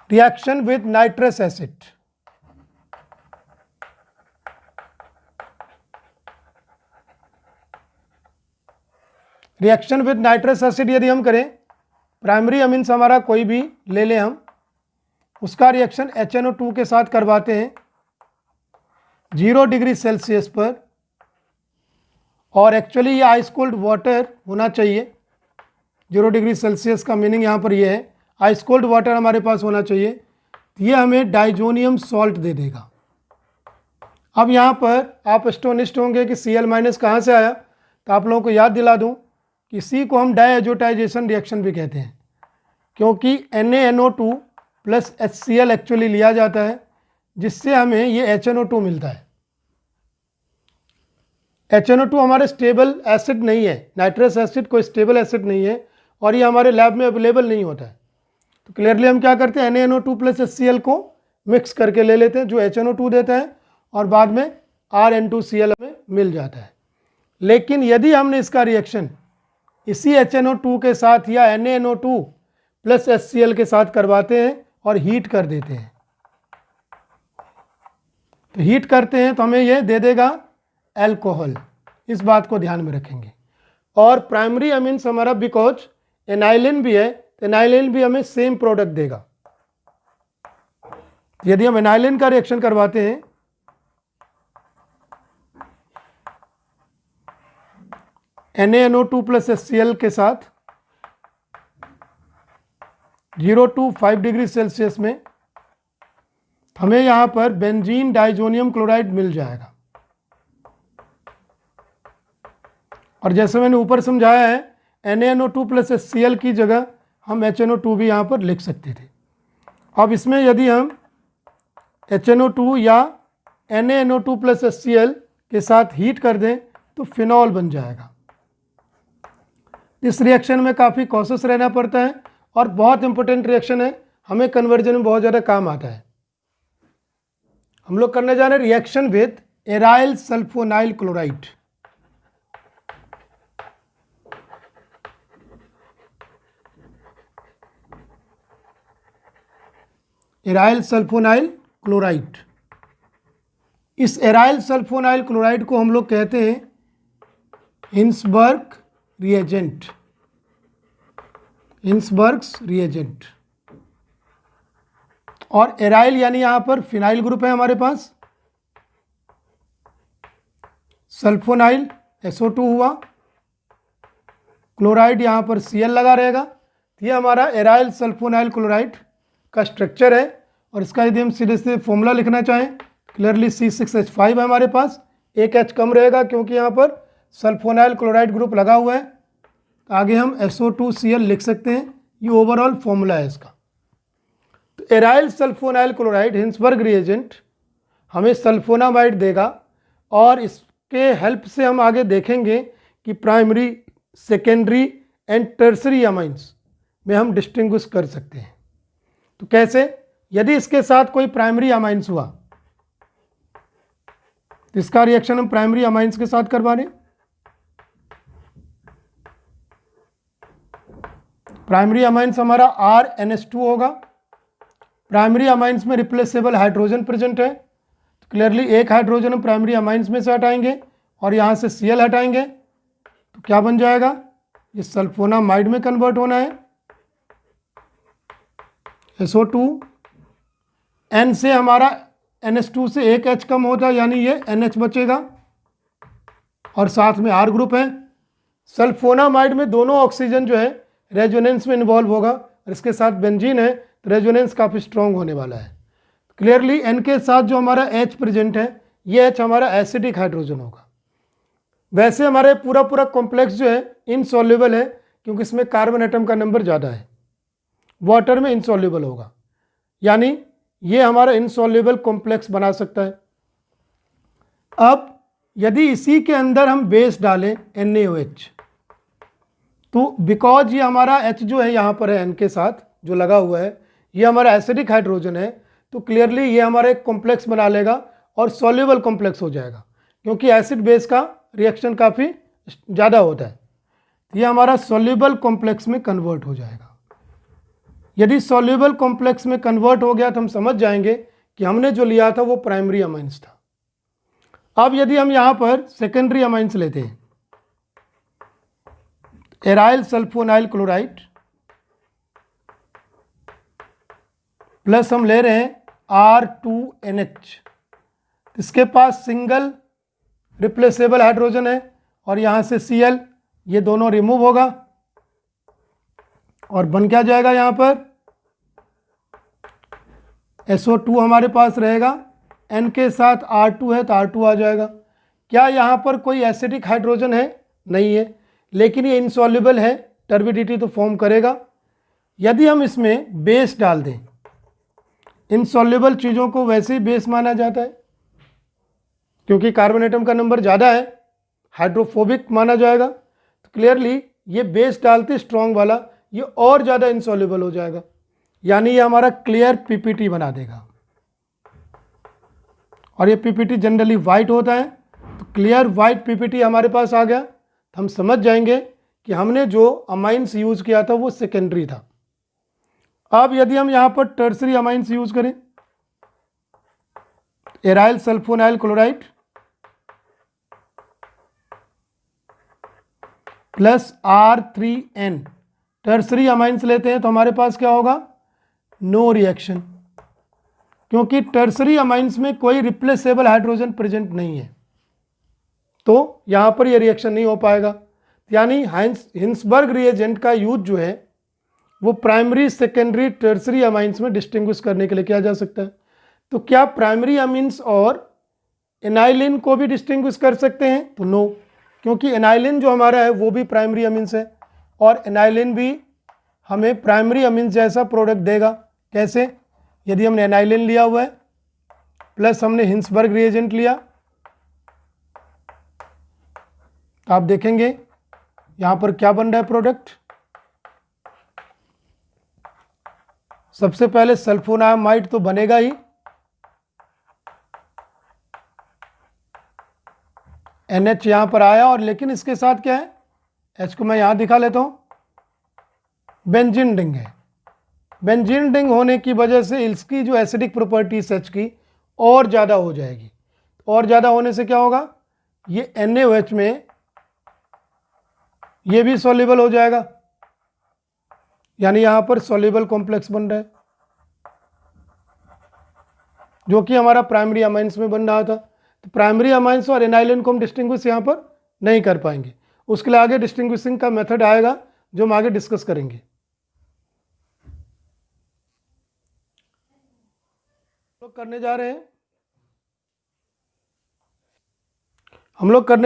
reaction with nitrous acid. Reaction with nitrous acid यदि हम करें, प्राइमरी अमीन्स हमारा कोई भी ले लें हम, उसका रिएक्शन HNO2 के साथ करवाते हैं 0 डिग्री सेल्सियस पर, और एक्चुअली ये आइस कोल्ड वाटर होना चाहिए। 0 डिग्री सेल्सियस का मीनिंग यहाँ पर ये है, आइस कोल्ड वाटर हमारे पास होना चाहिए। तो ये हमें डाइजोनियम सॉल्ट दे देगा। अब यहाँ पर आप एस्टोनिश्ड होंगे कि Cl- कहाँ से आया, तो आप लोगों को याद दिला दूँ कि C को हम डायएजोटाइजेशन रिएक्शन भी कहते हैं, क्योंकि NaNO2 प्लस HCl एक्चुअली लिया जाता है, जिससे हमें ये HNO2 मिलता है। HNO2 हमारे स्टेबल एसिड नहीं है, नाइट्रस एसिड कोई स्टेबल एसिड नहीं है और ये हमारे लैब में अवेलेबल नहीं होता है। तो क्लियरली हम क्या करते हैं, NaNO2 प्लस HCl को मिक्स करके ले लेते हैं, जो HNO2 देता है, और बाद में RN2Cl हमें मिल जाता है। लेकिन यदि हमने इसका रिएक्शन इसी HNO2 के साथ या NaNO2 प्लस HCl के साथ करवाते हैं और हीट कर देते हैं, तो हीट करते हैं तो हमें ये दे देगा अल्कोहल, इस बात को ध्यान में रखेंगे। और प्राइमरी अमीन्स हमारा बिकॉज एनाइलिन भी है, तो एनाइलिन भी हमें सेम प्रोडक्ट देगा। यदि हम एनाइलिन का रिएक्शन करवाते हैं NaNO2 प्लस HCl के साथ 0 to 5 डिग्री सेल्सियस में, हमें यहाँ पर बेंजीन डाइजोनियम क्लोराइड मिल जाएगा। और जैसे मैंने ऊपर समझाया है NaNO2 प्लस HCl की जगह हम HNO2 भी यहाँ पर लिख सकते थे। अब इसमें यदि हम HNO2 या NaNO2 प्लस HCl के साथ हीट कर दें तो फिनॉल बन जाएगा। इस रिएक्शन में काफ़ी कॉशियस रहना पड़ता है और बहुत इंपॉर्टेंट रिएक्शन है, हमें कन्वर्जन में बहुत ज़्यादा काम आता है। हम लोग करने जा रहे हैं reaction with aryl sulfonyl chloride. Aryl sulfonyl chloride, इस एराइल सल्फोनाइल क्लोराइड को हम लोग कहते हैं हिंसबर्ग रिएजेंट, हिंसबर्ग्स रिएजेंट। और एराइल यानी यहाँ पर फिनाइल ग्रुप है हमारे पास, सल्फोनाइल SO2 हुआ, क्लोराइड यहाँ पर Cl लगा रहेगा, ये हमारा एराइल सल्फोनाइल क्लोराइड का स्ट्रक्चर है और इसका यदि हम सीधे से फॉर्मूला लिखना चाहें, क्लियरली C6H5 है हमारे पास, एक H कम रहेगा क्योंकि यहाँ पर सल्फोनाइल क्लोराइड ग्रुप लगा हुआ है। आगे हम SO2Cl लिख सकते हैं, ये ओवरऑल फॉर्मूला है इसका। तो aryl sulfonyl chloride Hinsberg reagent हमें सल्फोनामाइड देगा और इसके हेल्प से हम आगे देखेंगे कि primary, secondary and tertiary amines में हम डिस्टिंग्विश कर सकते हैं। तो कैसे? यदि इसके साथ कोई प्राइमरी अमाइंस हुआ तो इसका रिएक्शन हम प्राइमरी अमाइंस के साथ करवा रहे हैं। प्राइमरी अमाइंस हमारा RNH2 होगा। प्राइमरी अमाइंस में रिप्लेसेबल हाइड्रोजन प्रेजेंट है, तो क्लियरली एक हाइड्रोजन हम प्राइमरी अमाइंस में से हटाएंगे और यहाँ से Cl हटाएंगे, तो क्या बन जाएगा? ये सल्फोनामाइड में कन्वर्ट होना है। SO2 N से हमारा NH2 से एक H कम होता है, यानी ये NH बचेगा और साथ में R ग्रुप है। सल्फोनामाइड में दोनों ऑक्सीजन जो है रेजोनेंस में इन्वॉल्व होगा और इसके साथ बेंजीन है, तो रेजोनेंस काफ़ी स्ट्रॉन्ग होने वाला है। क्लियरली N के साथ जो हमारा H प्रेजेंट है, ये H हमारा एसिडिक हाइड्रोजन होगा। वैसे हमारे पूरा कॉम्प्लेक्स जो है इनसॉल्युबल है क्योंकि इसमें कार्बन एटम का नंबर ज़्यादा है, वाटर में इनसॉल्युबल होगा, यानी ये हमारा इनसॉल्युबल कॉम्प्लेक्स बना सकता है। अब यदि इसी के अंदर हम बेस डालें NaOH, तो बिकॉज ये हमारा H जो है यहाँ पर है N के साथ जो लगा हुआ है, ये हमारा एसिडिक हाइड्रोजन है, तो क्लियरली ये हमारा एक कॉम्प्लेक्स बना लेगा और सॉल्युबल कॉम्प्लेक्स हो जाएगा क्योंकि एसिड बेस का रिएक्शन काफ़ी ज़्यादा होता है। ये हमारा सॉल्युबल कॉम्प्लेक्स में कन्वर्ट हो जाएगा। यदि सॉल्युबल कॉम्प्लेक्स में कन्वर्ट हो गया तो हम समझ जाएंगे कि हमने जो लिया था वो प्राइमरी अमाइंस था। अब यदि हम यहाँ पर सेकेंडरी अमाइंस लेते हैं, एराइल सल्फोनाइल क्लोराइड प्लस हम ले रहे हैं R2NH, इसके पास सिंगल रिप्लेसेबल हाइड्रोजन है और यहाँ से Cl, ये दोनों रिमूव होगा और बन क्या जाएगा? यहाँ पर SO2 हमारे पास रहेगा, N के साथ R2 है तो R2 आ जाएगा। क्या यहाँ पर कोई एसिडिक हाइड्रोजन है? नहीं है, लेकिन ये इनसॉल्युबल है, टर्बिडिटी तो फॉर्म करेगा। यदि हम इसमें बेस डाल दें, इनसॉल्युबल चीज़ों को वैसे ही बेस माना जाता है क्योंकि कार्बन एटम का नंबर ज़्यादा है, हाइड्रोफोबिक माना जाएगा, तो क्लियरली ये बेस डालते स्ट्रॉन्ग वाला ये और ज़्यादा इनसॉल्युबल हो जाएगा, यानी ये हमारा क्लियर PPT बना देगा। और ये PPT जनरली वाइट होता है, तो क्लियर वाइट PPT हमारे पास आ गया, तो हम समझ जाएंगे कि हमने जो अमाइंस यूज़ किया था वो सेकेंडरी था। अब यदि हम यहाँ पर टर्सरी अमाइंस यूज़ करें, aryl sulfonyl chloride plus R3N, tertiary amines लेते हैं तो हमारे पास क्या होगा? नो रिएक्शन, क्योंकि टर्सरी अमाइंस में कोई रिप्लेसेबल हाइड्रोजन प्रेजेंट नहीं है, तो यहाँ पर ये रिएक्शन नहीं हो पाएगा। यानी हिंसबर्ग रिएजेंट का यूज जो है वो प्राइमरी, सेकेंडरी, टर्सरी अमाइंस में डिस्टिंग्विश करने के लिए किया जा सकता है। तो क्या प्राइमरी अमीन्स और एनाइलिन को भी डिस्टिंग्विश कर सकते हैं? तो नो, क्योंकि एनाइलिन जो हमारा है वो भी प्राइमरी अमीन्स है और एनाइलिन भी हमें प्राइमरी अमीन्स जैसा प्रोडक्ट देगा। कैसे? यदि हमने एनाइलिन लिया हुआ है प्लस हमने हिंसबर्ग रिएजेंट लिया, तो आप देखेंगे यहाँ पर क्या बन रहा है प्रोडक्ट। सबसे पहले सल्फोनामाइड तो बनेगा ही, NH यहाँ पर आया और लेकिन इसके साथ क्या है? H को मैं यहाँ दिखा लेता हूँ, बेंजीन रिंग है। बेंजीन रिंग होने की वजह से इसकी जो एसिडिक प्रॉपर्टीज H की और ज़्यादा हो जाएगी। और ज़्यादा होने से क्या होगा? ये NaOH में ये भी सॉल्युबल हो जाएगा, यानी यहाँ पर सॉल्युबल कॉम्प्लेक्स बन रहा है जो कि हमारा प्राइमरी अमाइंस में बन रहा था। तो प्राइमरी अमाइंस और एनाइलिन को हम डिस्टिंग्विश यहाँ पर नहीं कर पाएंगे, उसके लिए आगे डिस्टिंग्विशिंग का मेथड आएगा जो हम आगे डिस्कस करेंगे। हम लोग करने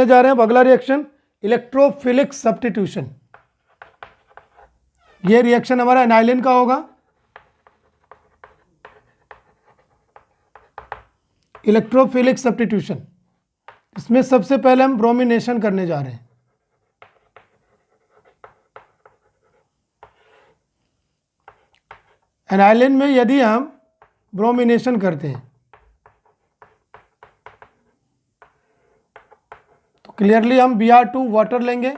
जा रहे हैं अब अगला रिएक्शन इलेक्ट्रोफिलिक सब्स्टिट्यूशन। ये रिएक्शन हमारा एनाइलिन का होगा। इलेक्ट्रोफिलिक सब्स्टिट्यूशन, इसमें सबसे पहले हम ब्रोमिनेशन करने जा रहे हैं। एनाइलिन में यदि हम ब्रोमिनेशन करते हैं तो क्लियरली हम Br2 वाटर लेंगे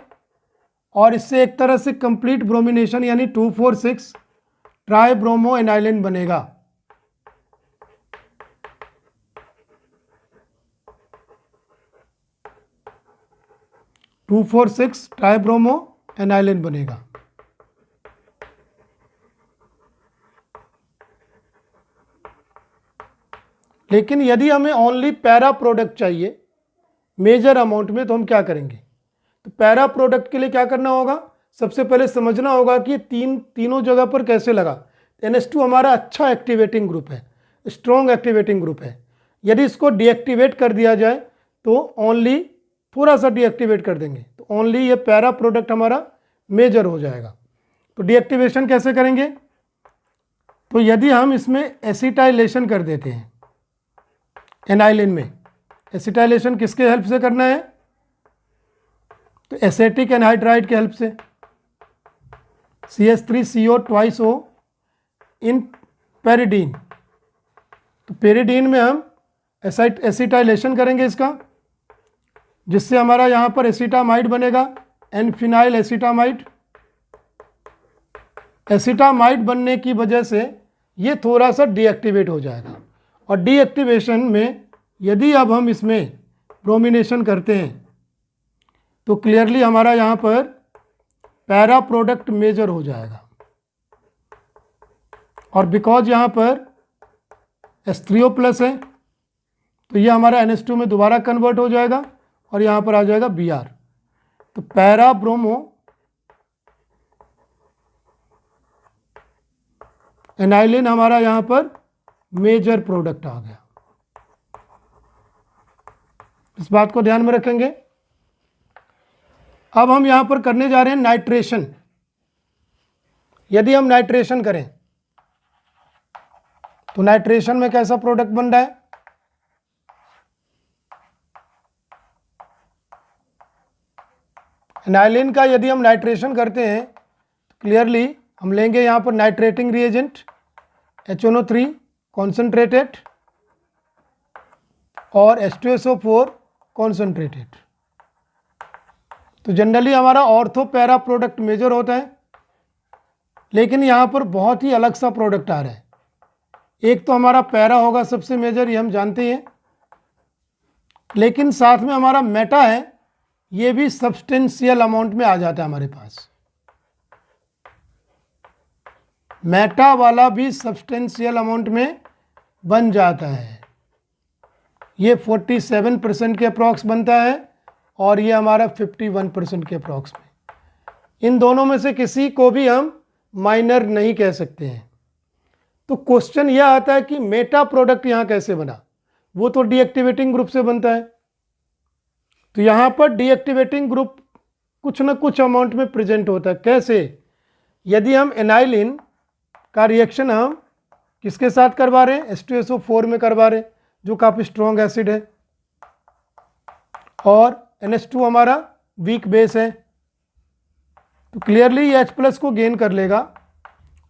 और इससे एक तरह से कंप्लीट ब्रोमिनेशन यानी 2,4,6 ट्राई ब्रोमो एनाइलिन बनेगा। ट्राई ब्रोमो एनाइलिन बनेगा। लेकिन यदि हमें ओनली पैरा प्रोडक्ट चाहिए मेजर अमाउंट में तो हम क्या करेंगे? तो पैरा प्रोडक्ट के लिए क्या करना होगा? सबसे पहले समझना होगा कि तीनों जगह पर कैसे लगा। NH2 हमारा अच्छा एक्टिवेटिंग ग्रुप है, स्ट्रॉन्ग एक्टिवेटिंग ग्रुप है। यदि इसको डीएक्टिवेट कर दिया जाए तो ओनली थोड़ा सा डीएक्टिवेट कर देंगे तो ओनली ये पैरा प्रोडक्ट हमारा मेजर हो जाएगा। तो डीएक्टिवेशन कैसे करेंगे? तो यदि हम इसमें एसिटाइलेशन कर देते हैं, एनाइलिन में एसिटाइलेशन किसके हेल्प से करना है? तो एसेटिक एनहाइड्राइड के हेल्प से, CH3CO2O इन पेरिडीन। तो पेरिडीन में हम एसिटाइलेशन करेंगे इसका, जिससे हमारा यहाँ पर एसिटामाइड बनेगा, एनफिनाइल एसिटामाइड। एसिटामाइड बनने की वजह से ये थोड़ा सा डीएक्टिवेट हो जाएगा। और डीएक्टिवेशन में यदि अब हम इसमें ब्रोमिनेशन करते हैं तो क्लियरली हमारा यहाँ पर पैरा प्रोडक्ट मेजर हो जाएगा। और बिकॉज यहाँ पर H3O+ है तो ये हमारा NH2 में दोबारा कन्वर्ट हो जाएगा और यहाँ पर आ जाएगा Br। तो पैरा ब्रोमो एनाइलिन हमारा यहाँ पर मेजर प्रोडक्ट आ गया। इस बात को ध्यान में रखेंगे। अब हम यहाँ पर करने जा रहे हैं नाइट्रेशन। यदि हम नाइट्रेशन करें तो नाइट्रेशन में कैसा प्रोडक्ट बन रहा है? एनाइलिन का यदि हम नाइट्रेशन करते हैं तो क्लियरली हम लेंगे यहाँ पर नाइट्रेटिंग रिएजेंट HNO3 कॉन्सेंट्रेटेड और H2SO4 कॉन्सेंट्रेटेड। तो जनरली हमारा ऑर्थो पैरा प्रोडक्ट मेजर होता है, लेकिन यहाँ पर बहुत ही अलग सा प्रोडक्ट आ रहा है। एक तो हमारा पैरा होगा सबसे मेजर, ये हम जानते हैं, लेकिन साथ में हमारा मेटा है, ये भी सब्सटेंशियल अमाउंट में आ जाता है हमारे पास। मेटा वाला भी सब्सटेंशियल अमाउंट में बन जाता है। ये 47% के अप्रॉक्स बनता है और ये हमारा 51% के अप्रॉक्स में। इन दोनों में से किसी को भी हम माइनर नहीं कह सकते हैं। तो क्वेश्चन यह आता है कि मेटा प्रोडक्ट यहाँ कैसे बना? वो तो डीएक्टिवेटिंग ग्रुप से बनता है। तो यहाँ पर डीएक्टिवेटिंग ग्रुप कुछ ना कुछ अमाउंट में प्रेजेंट होता है। कैसे? यदि हम एनाइलिन का रिएक्शन हम किसके साथ करवा रहे हैं? H2SO4 में करवा रहे हैं, जो काफ़ी स्ट्रॉन्ग एसिड है, और NH2 हमारा वीक बेस है। तो क्लियरली ये H+ को गेन कर लेगा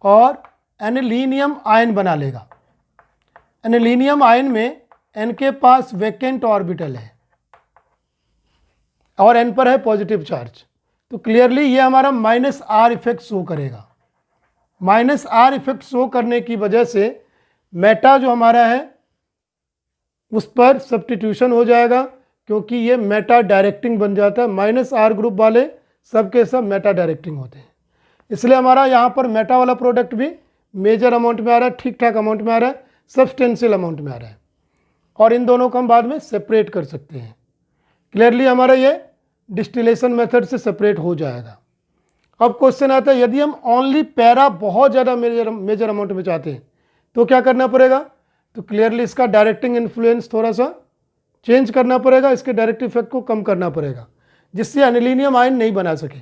और एनिलीनियम आयन बना लेगा। एनिलीनियम आयन में N के पास वैकेंट ऑर्बिटल है और N पर है पॉजिटिव चार्ज। तो क्लियरली ये हमारा -R इफेक्ट शो करेगा। -R इफेक्ट शो करने की वजह से मेटा जो हमारा है उस पर सब्स्टिट्यूशन हो जाएगा, क्योंकि ये मेटा डायरेक्टिंग बन जाता है। -R ग्रुप वाले सबके सब मेटा डायरेक्टिंग होते हैं, इसलिए हमारा यहाँ पर मेटा वाला प्रोडक्ट भी मेजर अमाउंट में आ रहा है, ठीक ठाक अमाउंट में आ रहा है, सब्सटेंशियल अमाउंट में आ रहा है। और इन दोनों को हम बाद में सेपरेट कर सकते हैं। क्लियरली हमारा ये डिस्टिलेशन मेथड से सेपरेट हो जाएगा। अब क्वेश्चन आता है, यदि हम ओनली पैरा बहुत ज़्यादा मेजर अमाउंट में चाहते हैं तो क्या करना पड़ेगा? तो क्लियरली इसका डायरेक्टिंग इन्फ्लुएंस थोड़ा सा चेंज करना पड़ेगा, इसके डायरेक्ट इफेक्ट को कम करना पड़ेगा, जिससे एनिलीनियम आयन नहीं बना सके।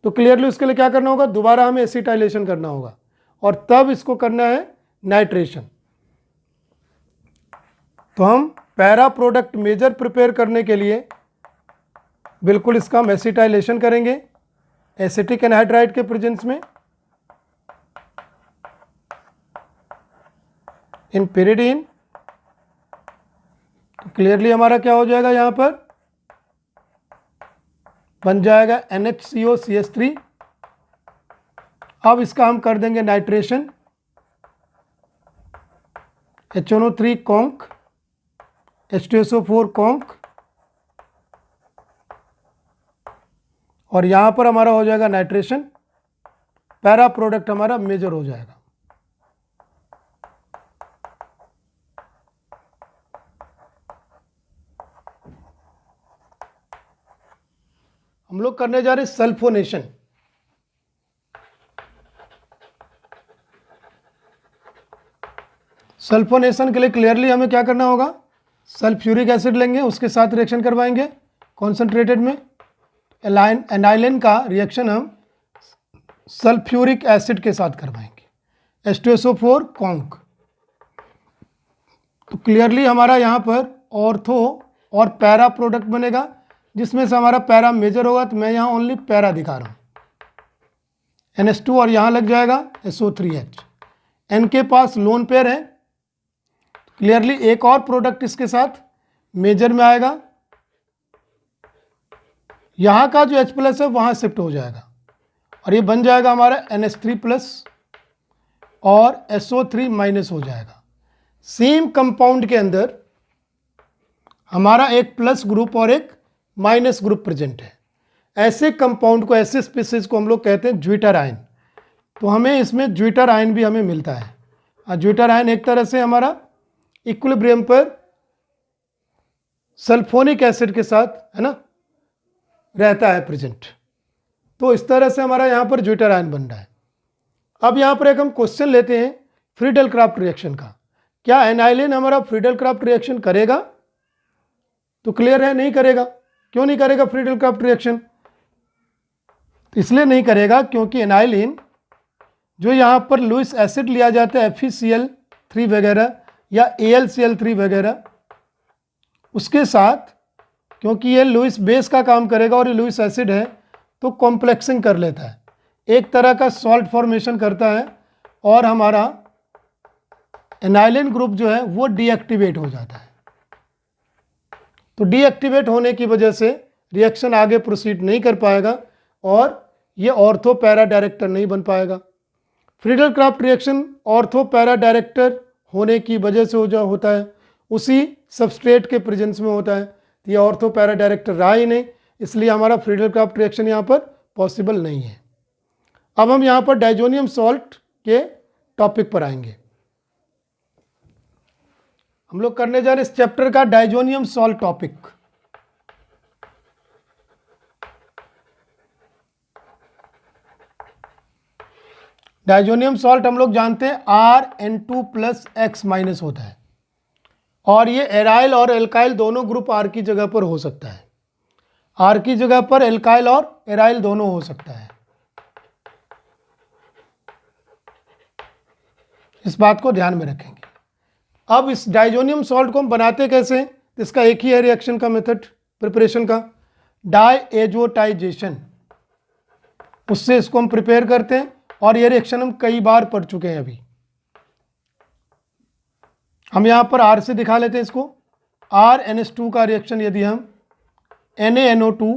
तो क्लियरली उसके लिए क्या करना होगा, दोबारा हमें एसिटाइलेशन करना होगा और तब इसको करना है नाइट्रेशन। तो हम पैरा प्रोडक्ट मेजर प्रिपेयर करने के लिए बिल्कुल इसका हम एसिटाइलेशन करेंगे एसिटिक एनहाइड्राइड के प्रेजेंस में इन pyridine। तो क्लियरली हमारा क्या हो जाएगा, यहाँ पर बन जाएगा NHCOCH3। अब इसका हम कर देंगे nitration HNO3 conc H2SO4 conc, और यहाँ पर हमारा हो जाएगा नाइट्रेशन, पैरा प्रोडक्ट हमारा मेजर हो जाएगा। हम लोग करने जा रहे हैं सल्फोनेशन। सल्फोनेशन के लिए क्लियरली हमें क्या करना होगा, सल्फ्यूरिक एसिड लेंगे, उसके साथ रिएक्शन करवाएंगे कॉन्सेंट्रेटेड में। एनाइलिन का रिएक्शन हम सल्फ्यूरिक एसिड के साथ करवाएंगे H2SO4 कॉन्क। तो क्लियरली हमारा यहाँ पर ऑर्थो और पैरा प्रोडक्ट बनेगा, जिसमें से हमारा पैरा मेजर होगा। तो मैं यहाँ ओनली पैरा दिखा रहा हूँ NH2 और यहाँ लग जाएगा SO3H। N के पास लोन पेयर है, क्लियरली एक और प्रोडक्ट इसके साथ मेजर में आएगा, यहाँ का जो H+ है वहाँ शिफ्ट हो जाएगा और ये बन जाएगा हमारा NH3+ और SO3- हो जाएगा। सेम कंपाउंड के अंदर हमारा एक प्लस ग्रुप और एक माइनस ग्रुप प्रेजेंट है। ऐसे कंपाउंड को, ऐसे स्पीसीज को हम लोग कहते हैं ज्विटर आयन। तो हमें इसमें ज्विटर आयन भी हमें मिलता है। ज्विटर आयन एक तरह से हमारा इक्विलिब्रियम पर सल्फोनिक एसिड के साथ, है ना, रहता है प्रेजेंट। तो इस तरह से हमारा यहाँ पर ज्विटर आयन बन रहा है। अब यहाँ पर एक हम क्वेश्चन लेते हैं फ्रीडल क्राफ्ट रिएक्शन का। क्या एनाइलिन हमारा फ्रीडल क्राफ्ट रिएक्शन करेगा? तो क्लियर है, नहीं करेगा। क्यों नहीं करेगा फ्रीडल क्राफ्ट रिएक्शन? इसलिए नहीं करेगा क्योंकि एनाइलिन जो यहाँ पर लुईस एसिड लिया जाता है FeCl3 वगैरह या AlCl3 वगैरह, उसके साथ क्योंकि ये लुईस बेस का काम करेगा और ये लुईस एसिड है तो कॉम्प्लेक्सिंग कर लेता है, एक तरह का सॉल्ट फॉर्मेशन करता है और हमारा एनाइलिन ग्रुप जो है वो डीएक्टिवेट हो जाता है। तो डीएक्टिवेट होने की वजह से रिएक्शन आगे प्रोसीड नहीं कर पाएगा और ये ऑर्थो पैरा डायरेक्टर नहीं बन पाएगा। Friedel craft reaction ortho para director होने की वजह से होता है, उसी सबस्ट्रेट के प्रेजेंस में होता है। तो ये ऑर्थो पैरा डायरेक्टर रहा ही नहीं, इसलिए हमारा फ्रीडल क्राफ्ट रिएक्शन यहाँ पर पॉसिबल नहीं है। अब हम यहाँ पर डाइजोनियम सॉल्ट के टॉपिक पर आएंगे। हम लोग करने जा रहे हैं इस चैप्टर का diazonium salt topic. Diazonium salt हम लोग जानते हैं Rn2+X- होता है और ये एराइल और एल्काइल दोनों ग्रुप R की जगह पर हो सकता है। R की जगह पर एल्काइल और एराइल दोनों हो सकता है। इस बात को ध्यान में रखेंगे। अब इस डाइजोनियम सॉल्ट को हम बनाते कैसे हैं? इसका एक ही है रिएक्शन का मेथड प्रिपरेशन का, डायएजोटाइजेशन। उससे इसको हम प्रिपेयर करते हैं और ये रिएक्शन हम कई बार पढ़ चुके हैं। अभी हम यहाँ पर R से दिखा लेते हैं इसको। RNH2 का रिएक्शन यदि हम NaNO2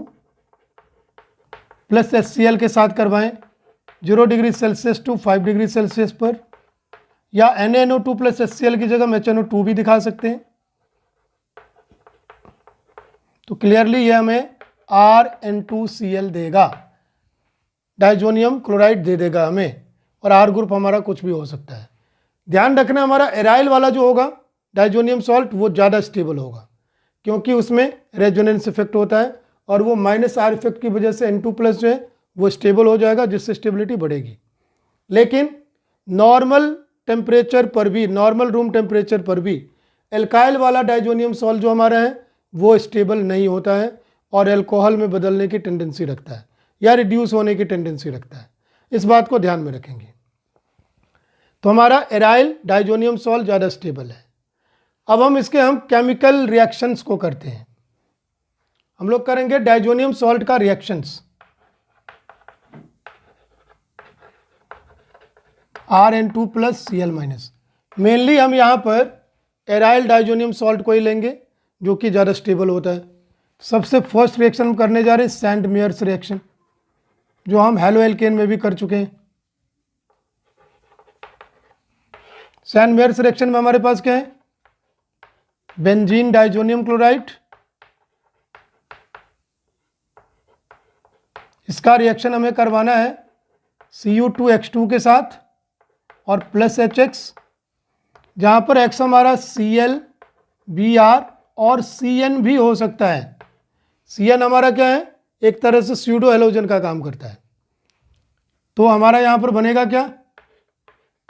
प्लस HCl के साथ करवाएं 0 degree Celsius to 5 degree Celsius पर, या NaNO2 प्लस HCl की जगह HNO2 भी दिखा सकते हैं, तो क्लियरली ये हमें Rn2Cl देगा, डाइजोनियम क्लोराइड दे देगा हमें, और R ग्रुप हमारा कुछ भी हो सकता है। ध्यान रखना हमारा एराइल वाला जो होगा डाइजोनियम सॉल्ट वो ज़्यादा स्टेबल होगा क्योंकि उसमें रेजोनेंस इफेक्ट होता है और वो -R इफेक्ट की वजह से N2+ जो है वो स्टेबल हो जाएगा, जिससे स्टेबिलिटी बढ़ेगी। लेकिन नॉर्मल टेम्परेचर पर भी, नॉर्मल रूम टेम्परेचर पर भी एल्काइल वाला डाइजोनियम सॉल्ट जो हमारा है वो स्टेबल नहीं होता है और अल्कोहल में बदलने की टेंडेंसी रखता है या रिड्यूस होने की टेंडेंसी रखता है। इस बात को ध्यान में रखेंगे। तो हमारा एराइल डाइजोनियम सॉल्ट ज़्यादा स्टेबल है। अब हम केमिकल रिएक्शंस को करते हैं। हम लोग करेंगे डाइजोनियम सॉल्ट का reactions, Rn2 plus Cl-। Mainly हम यहाँ पर एराइल डाइजोनियम सॉल्ट को ही लेंगे जो कि ज़्यादा स्टेबल होता है। सबसे फर्स्ट रिएक्शन हम करने जा रहे हैं सेंट मेयर्स रिएक्शन, जो हम हेलो एल्केन में भी कर चुके हैं। सेंट मेयर्स रिएक्शन में हमारे पास क्या है, बेंजीन डाइजोनियम क्लोराइड, इसका रिएक्शन हमें करवाना है Cu2H2 के साथ और प्लस HX, जहाँ पर X हमारा Cl, Br और Cn भी हो सकता है। Cn हमारा क्या है, एक तरह से स्यूडो हेलोजन का काम करता है। तो हमारा यहाँ पर बनेगा क्या,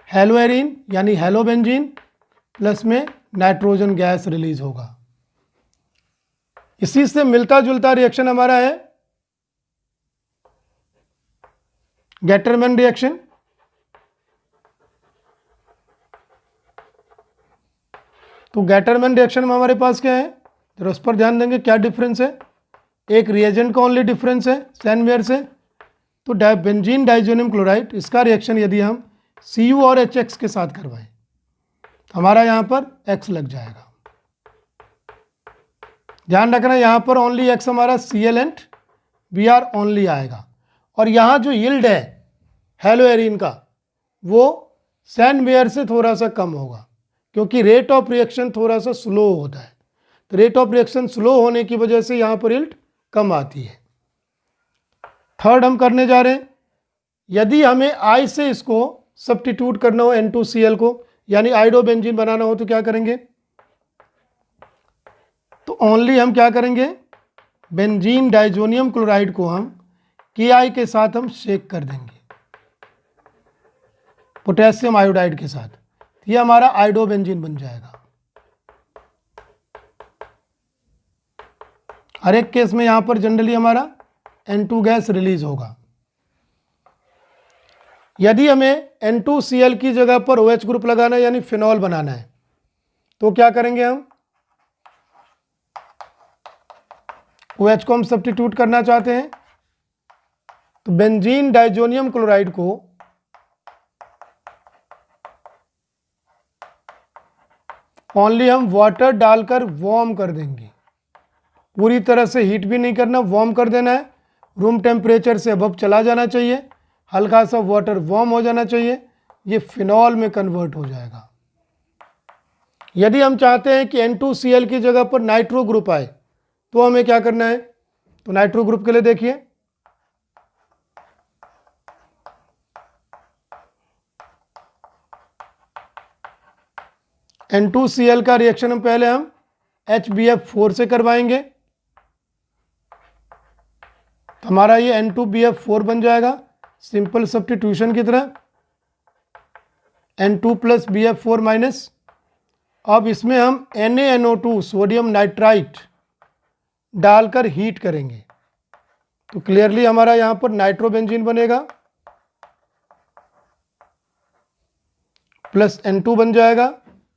हेलोएरिन यानी हेलोबेंजीन प्लस में नाइट्रोजन गैस रिलीज होगा। इसी से मिलता जुलता रिएक्शन हमारा है गेटरमैन रिएक्शन। तो गेटरमैन रिएक्शन में हमारे पास क्या है, जरा उस पर ध्यान देंगे क्या डिफरेंस है। एक रिएजेंट का ओनली डिफरेंस है सेंट मेयर से। तो बेंजीन डाइजोनियम क्लोराइड, इसका रिएक्शन यदि हम Cu और HX के साथ करवाएं हमारा यहाँ पर X लग जाएगा। ध्यान रखना यहाँ पर ओनली X हमारा Cl एंड Br ओनली आएगा। और यहाँ जो यील्ड है हेलोएरिन का वो सेंट मेयर से थोड़ा सा कम होगा, क्योंकि रेट ऑफ रिएक्शन थोड़ा सा स्लो होता है। तो रेट ऑफ रिएक्शन स्लो होने की वजह से यहाँ पर यील्ड कम आती है। थर्ड हम करने जा रहे हैं, यदि हमें I से इसको सब्स्टिट्यूट करना हो N2Cl को, यानी आइडोबेंजीन बनाना हो, तो क्या करेंगे, तो ओनली हम क्या करेंगे, बेंजीन डाइजोनियम क्लोराइड को हम Ki के साथ हम शेक कर देंगे, पोटेशियम आयोडाइड के साथ। ये हमारा आइडोबेंजीन बन जाएगा। हर एक केस में यहाँ पर जनरली हमारा N2 गैस रिलीज होगा। यदि हमें N2Cl की जगह पर OH ग्रुप लगाना है यानी फिनॉल बनाना है, तो क्या करेंगे, हम OH को हम सब्स्टिट्यूट करना चाहते हैं। तो बेंजीन डाइजोनियम क्लोराइड को ओनली हम वाटर डालकर वार्म कर देंगे। पूरी तरह से हीट भी नहीं करना, वार्म कर देना है। रूम टेम्परेचर से अबव चला जाना चाहिए, हल्का सा वाटर वार्म हो जाना चाहिए, ये फिनॉल में कन्वर्ट हो जाएगा। यदि हम चाहते हैं कि N2Cl की जगह पर नाइट्रो ग्रुप आए, तो हमें क्या करना है, तो नाइट्रो ग्रुप के लिए देखिए, N2Cl का रिएक्शन हम पहले हम HBF4 से करवाएंगे। हमारा ये N2BF4 बन जाएगा सिंपल सब्स्टिट्यूशन की तरह, N2 प्लस BF4 माइनस। अब इसमें हम NaNO2 सोडियम नाइट्राइट डालकर हीट करेंगे, तो क्लियरली हमारा यहाँ पर नाइट्रोबेंजीन बनेगा, प्लस N2 बन जाएगा,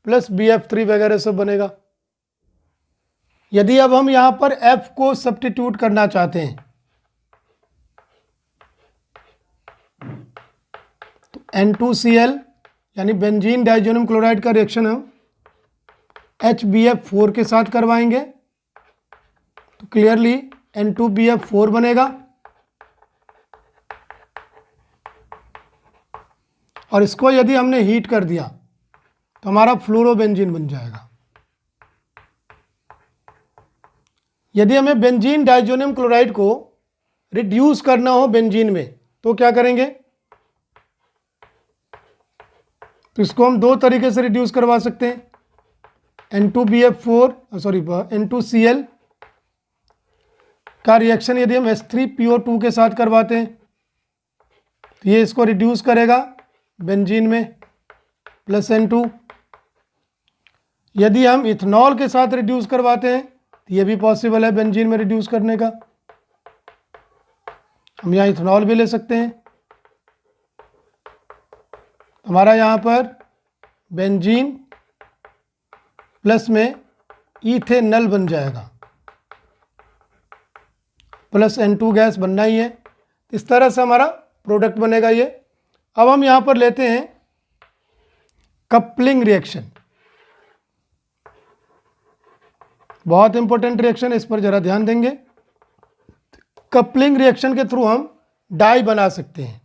प्लस BF3 वगैरह सब बनेगा। यदि अब हम यहाँ पर F को सब्स्टिट्यूट करना चाहते हैं, तो N2Cl यानी बेंजीन डाइजोनियम क्लोराइड का रिएक्शन हम HBF4 के साथ करवाएंगे, तो क्लियरली N2BF4 बनेगा। और इसको यदि हमने हीट कर दिया तो हमारा फ्लोरोबेंजीन बन जाएगा। यदि हमें बेंजीन डाइजोनियम क्लोराइड को रिड्यूस करना हो बेंजीन में, तो क्या करेंगे, तो इसको हम दो तरीके से रिड्यूस करवा सकते हैं। N2Cl का रिएक्शन यदि हम H3PO2 के साथ करवाते हैं, तो ये इसको रिड्यूस करेगा बेंजीन में, प्लस N2। यदि हम इथेनॉल के साथ रिड्यूस करवाते हैं तो ये भी पॉसिबल है बेंजीन में रिड्यूस करने का। हम यहाँ इथेनॉल भी ले सकते हैं। हमारा यहाँ पर बेंजीन प्लस में इथेनॉल बन जाएगा, प्लस N2 गैस बनना ही है। इस तरह से हमारा प्रोडक्ट बनेगा ये। अब हम यहाँ पर लेते हैं कपलिंग रिएक्शन। बहुत इंपॉर्टेंट रिएक्शन है, इस पर जरा ध्यान देंगे। कपलिंग रिएक्शन के थ्रू हम डाई बना सकते हैं,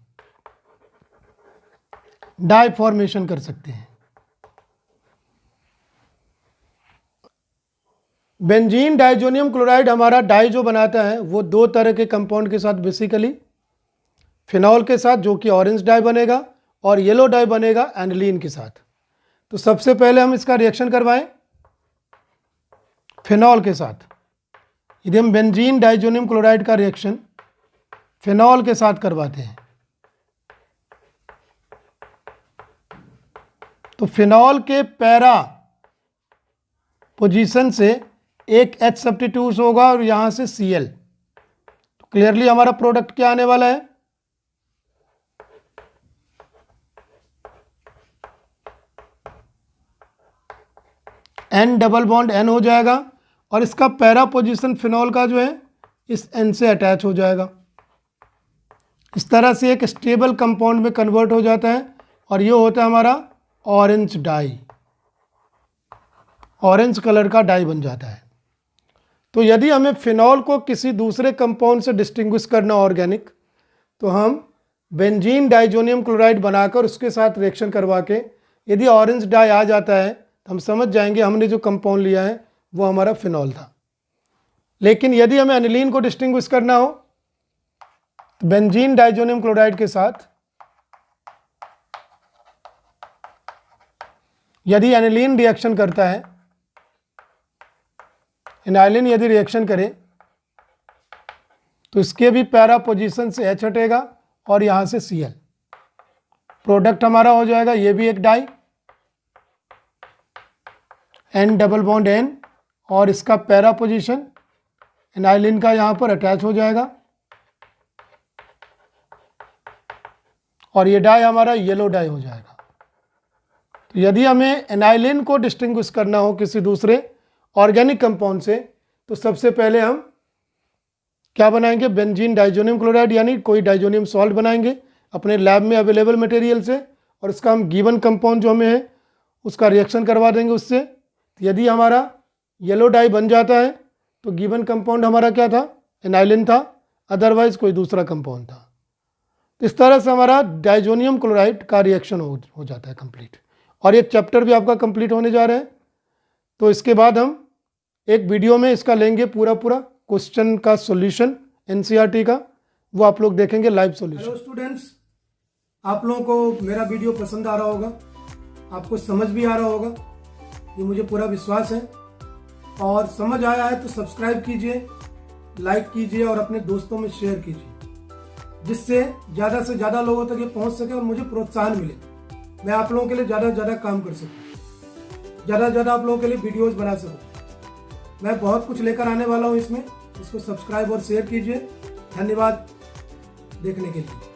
डाई फॉर्मेशन कर सकते हैं। बेंजीन डाइजोनियम क्लोराइड हमारा डाई जो बनाता है वो दो तरह के कंपाउंड के साथ, बेसिकली फिनॉल के साथ जो कि ऑरेंज डाई बनेगा, और येलो डाई बनेगा एनिलीन के साथ। तो सबसे पहले हम इसका रिएक्शन करवाएं फिनॉल के साथ। यदि हम बेंजीन डाइजोनियम क्लोराइड का रिएक्शन फिनॉल के साथ करवाते हैं तो फिनॉल के पैरा पोजीशन से एक H सब्स्टिट्यूट होगा और यहां से Cl। तो क्लियरली हमारा प्रोडक्ट क्या आने वाला है, N डबल बॉन्ड N हो जाएगा और इसका पैरा पोजीशन फिनॉल का जो है इस N से अटैच हो जाएगा। इस तरह से एक स्टेबल कंपाउंड में कन्वर्ट हो जाता है और ये होता है हमारा ऑरेंज डाई, ऑरेंज कलर का डाई बन जाता है। तो यदि हमें फिनॉल को किसी दूसरे कंपाउंड से डिस्टिंग्विश करना ऑर्गेनिक, तो हम बेंजीन डाइजोनियम क्लोराइड बनाकर उसके साथ रिएक्शन करवा के यदि ऑरेंज डाई आ जाता है तो हम समझ जाएंगे हमने जो कंपाउंड लिया है वो हमारा फिनॉल था। लेकिन यदि हमें एनिलीन को डिस्टिंग्विश करना हो तो बेंजीन डाइजोनियम क्लोराइड के साथ यदि एनिलीन रिएक्शन करता है, एनाइलिन यदि रिएक्शन करे तो इसके भी पैरा पोजीशन से H हटेगा और यहाँ से Cl। प्रोडक्ट हमारा हो जाएगा ये भी एक dye, N double bond N, और इसका पैरा पोजीशन एनाइलिन का यहाँ पर अटैच हो जाएगा और ये डाई हमारा येलो डाई हो जाएगा। तो यदि हमें एनाइलिन को डिस्टिंग्विश करना हो किसी दूसरे ऑर्गेनिक कंपाउंड से तो सबसे पहले हम क्या बनाएंगे, बेंजीन डाइजोनियम क्लोराइड यानी कोई डाइजोनियम सॉल्ट बनाएंगे अपने लैब में अवेलेबल मटेरियल से, और इसका हम गिवन कंपाउंड जो हमें है उसका रिएक्शन करवा देंगे उससे। तो यदि हमारा येलो डाई बन जाता है तो गिवन कंपाउंड हमारा क्या था, एनाइलिन था, अदरवाइज कोई दूसरा कंपाउंड था। तो इस तरह से हमारा डाइजोनियम क्लोराइड का रिएक्शन हो जाता है कंप्लीट। और ये चैप्टर भी आपका कंप्लीट होने जा रहा है। तो इसके बाद हम एक वीडियो में इसका लेंगे पूरा क्वेश्चन का सॉल्यूशन एनसीईआरटी का, वो आप लोग देखेंगे लाइव सॉल्यूशन। हेलो स्टूडेंट्स, आप लोगों को मेरा वीडियो पसंद आ रहा होगा, आपको समझ भी आ रहा होगा, ये मुझे पूरा विश्वास है। और समझ आया है तो सब्सक्राइब कीजिए, लाइक कीजिए और अपने दोस्तों में शेयर कीजिए, जिससे ज़्यादा से ज़्यादा लोगों तक ये पहुंच सके और मुझे प्रोत्साहन मिले, मैं आप लोगों के लिए ज़्यादा से ज़्यादा काम कर सकूँ, ज़्यादा से ज़्यादा आप लोगों के लिए वीडियोज़ बना सकूँ। मैं बहुत कुछ लेकर आने वाला हूँ इसमें, इसको सब्सक्राइब और शेयर कीजिए। धन्यवाद देखने के लिए।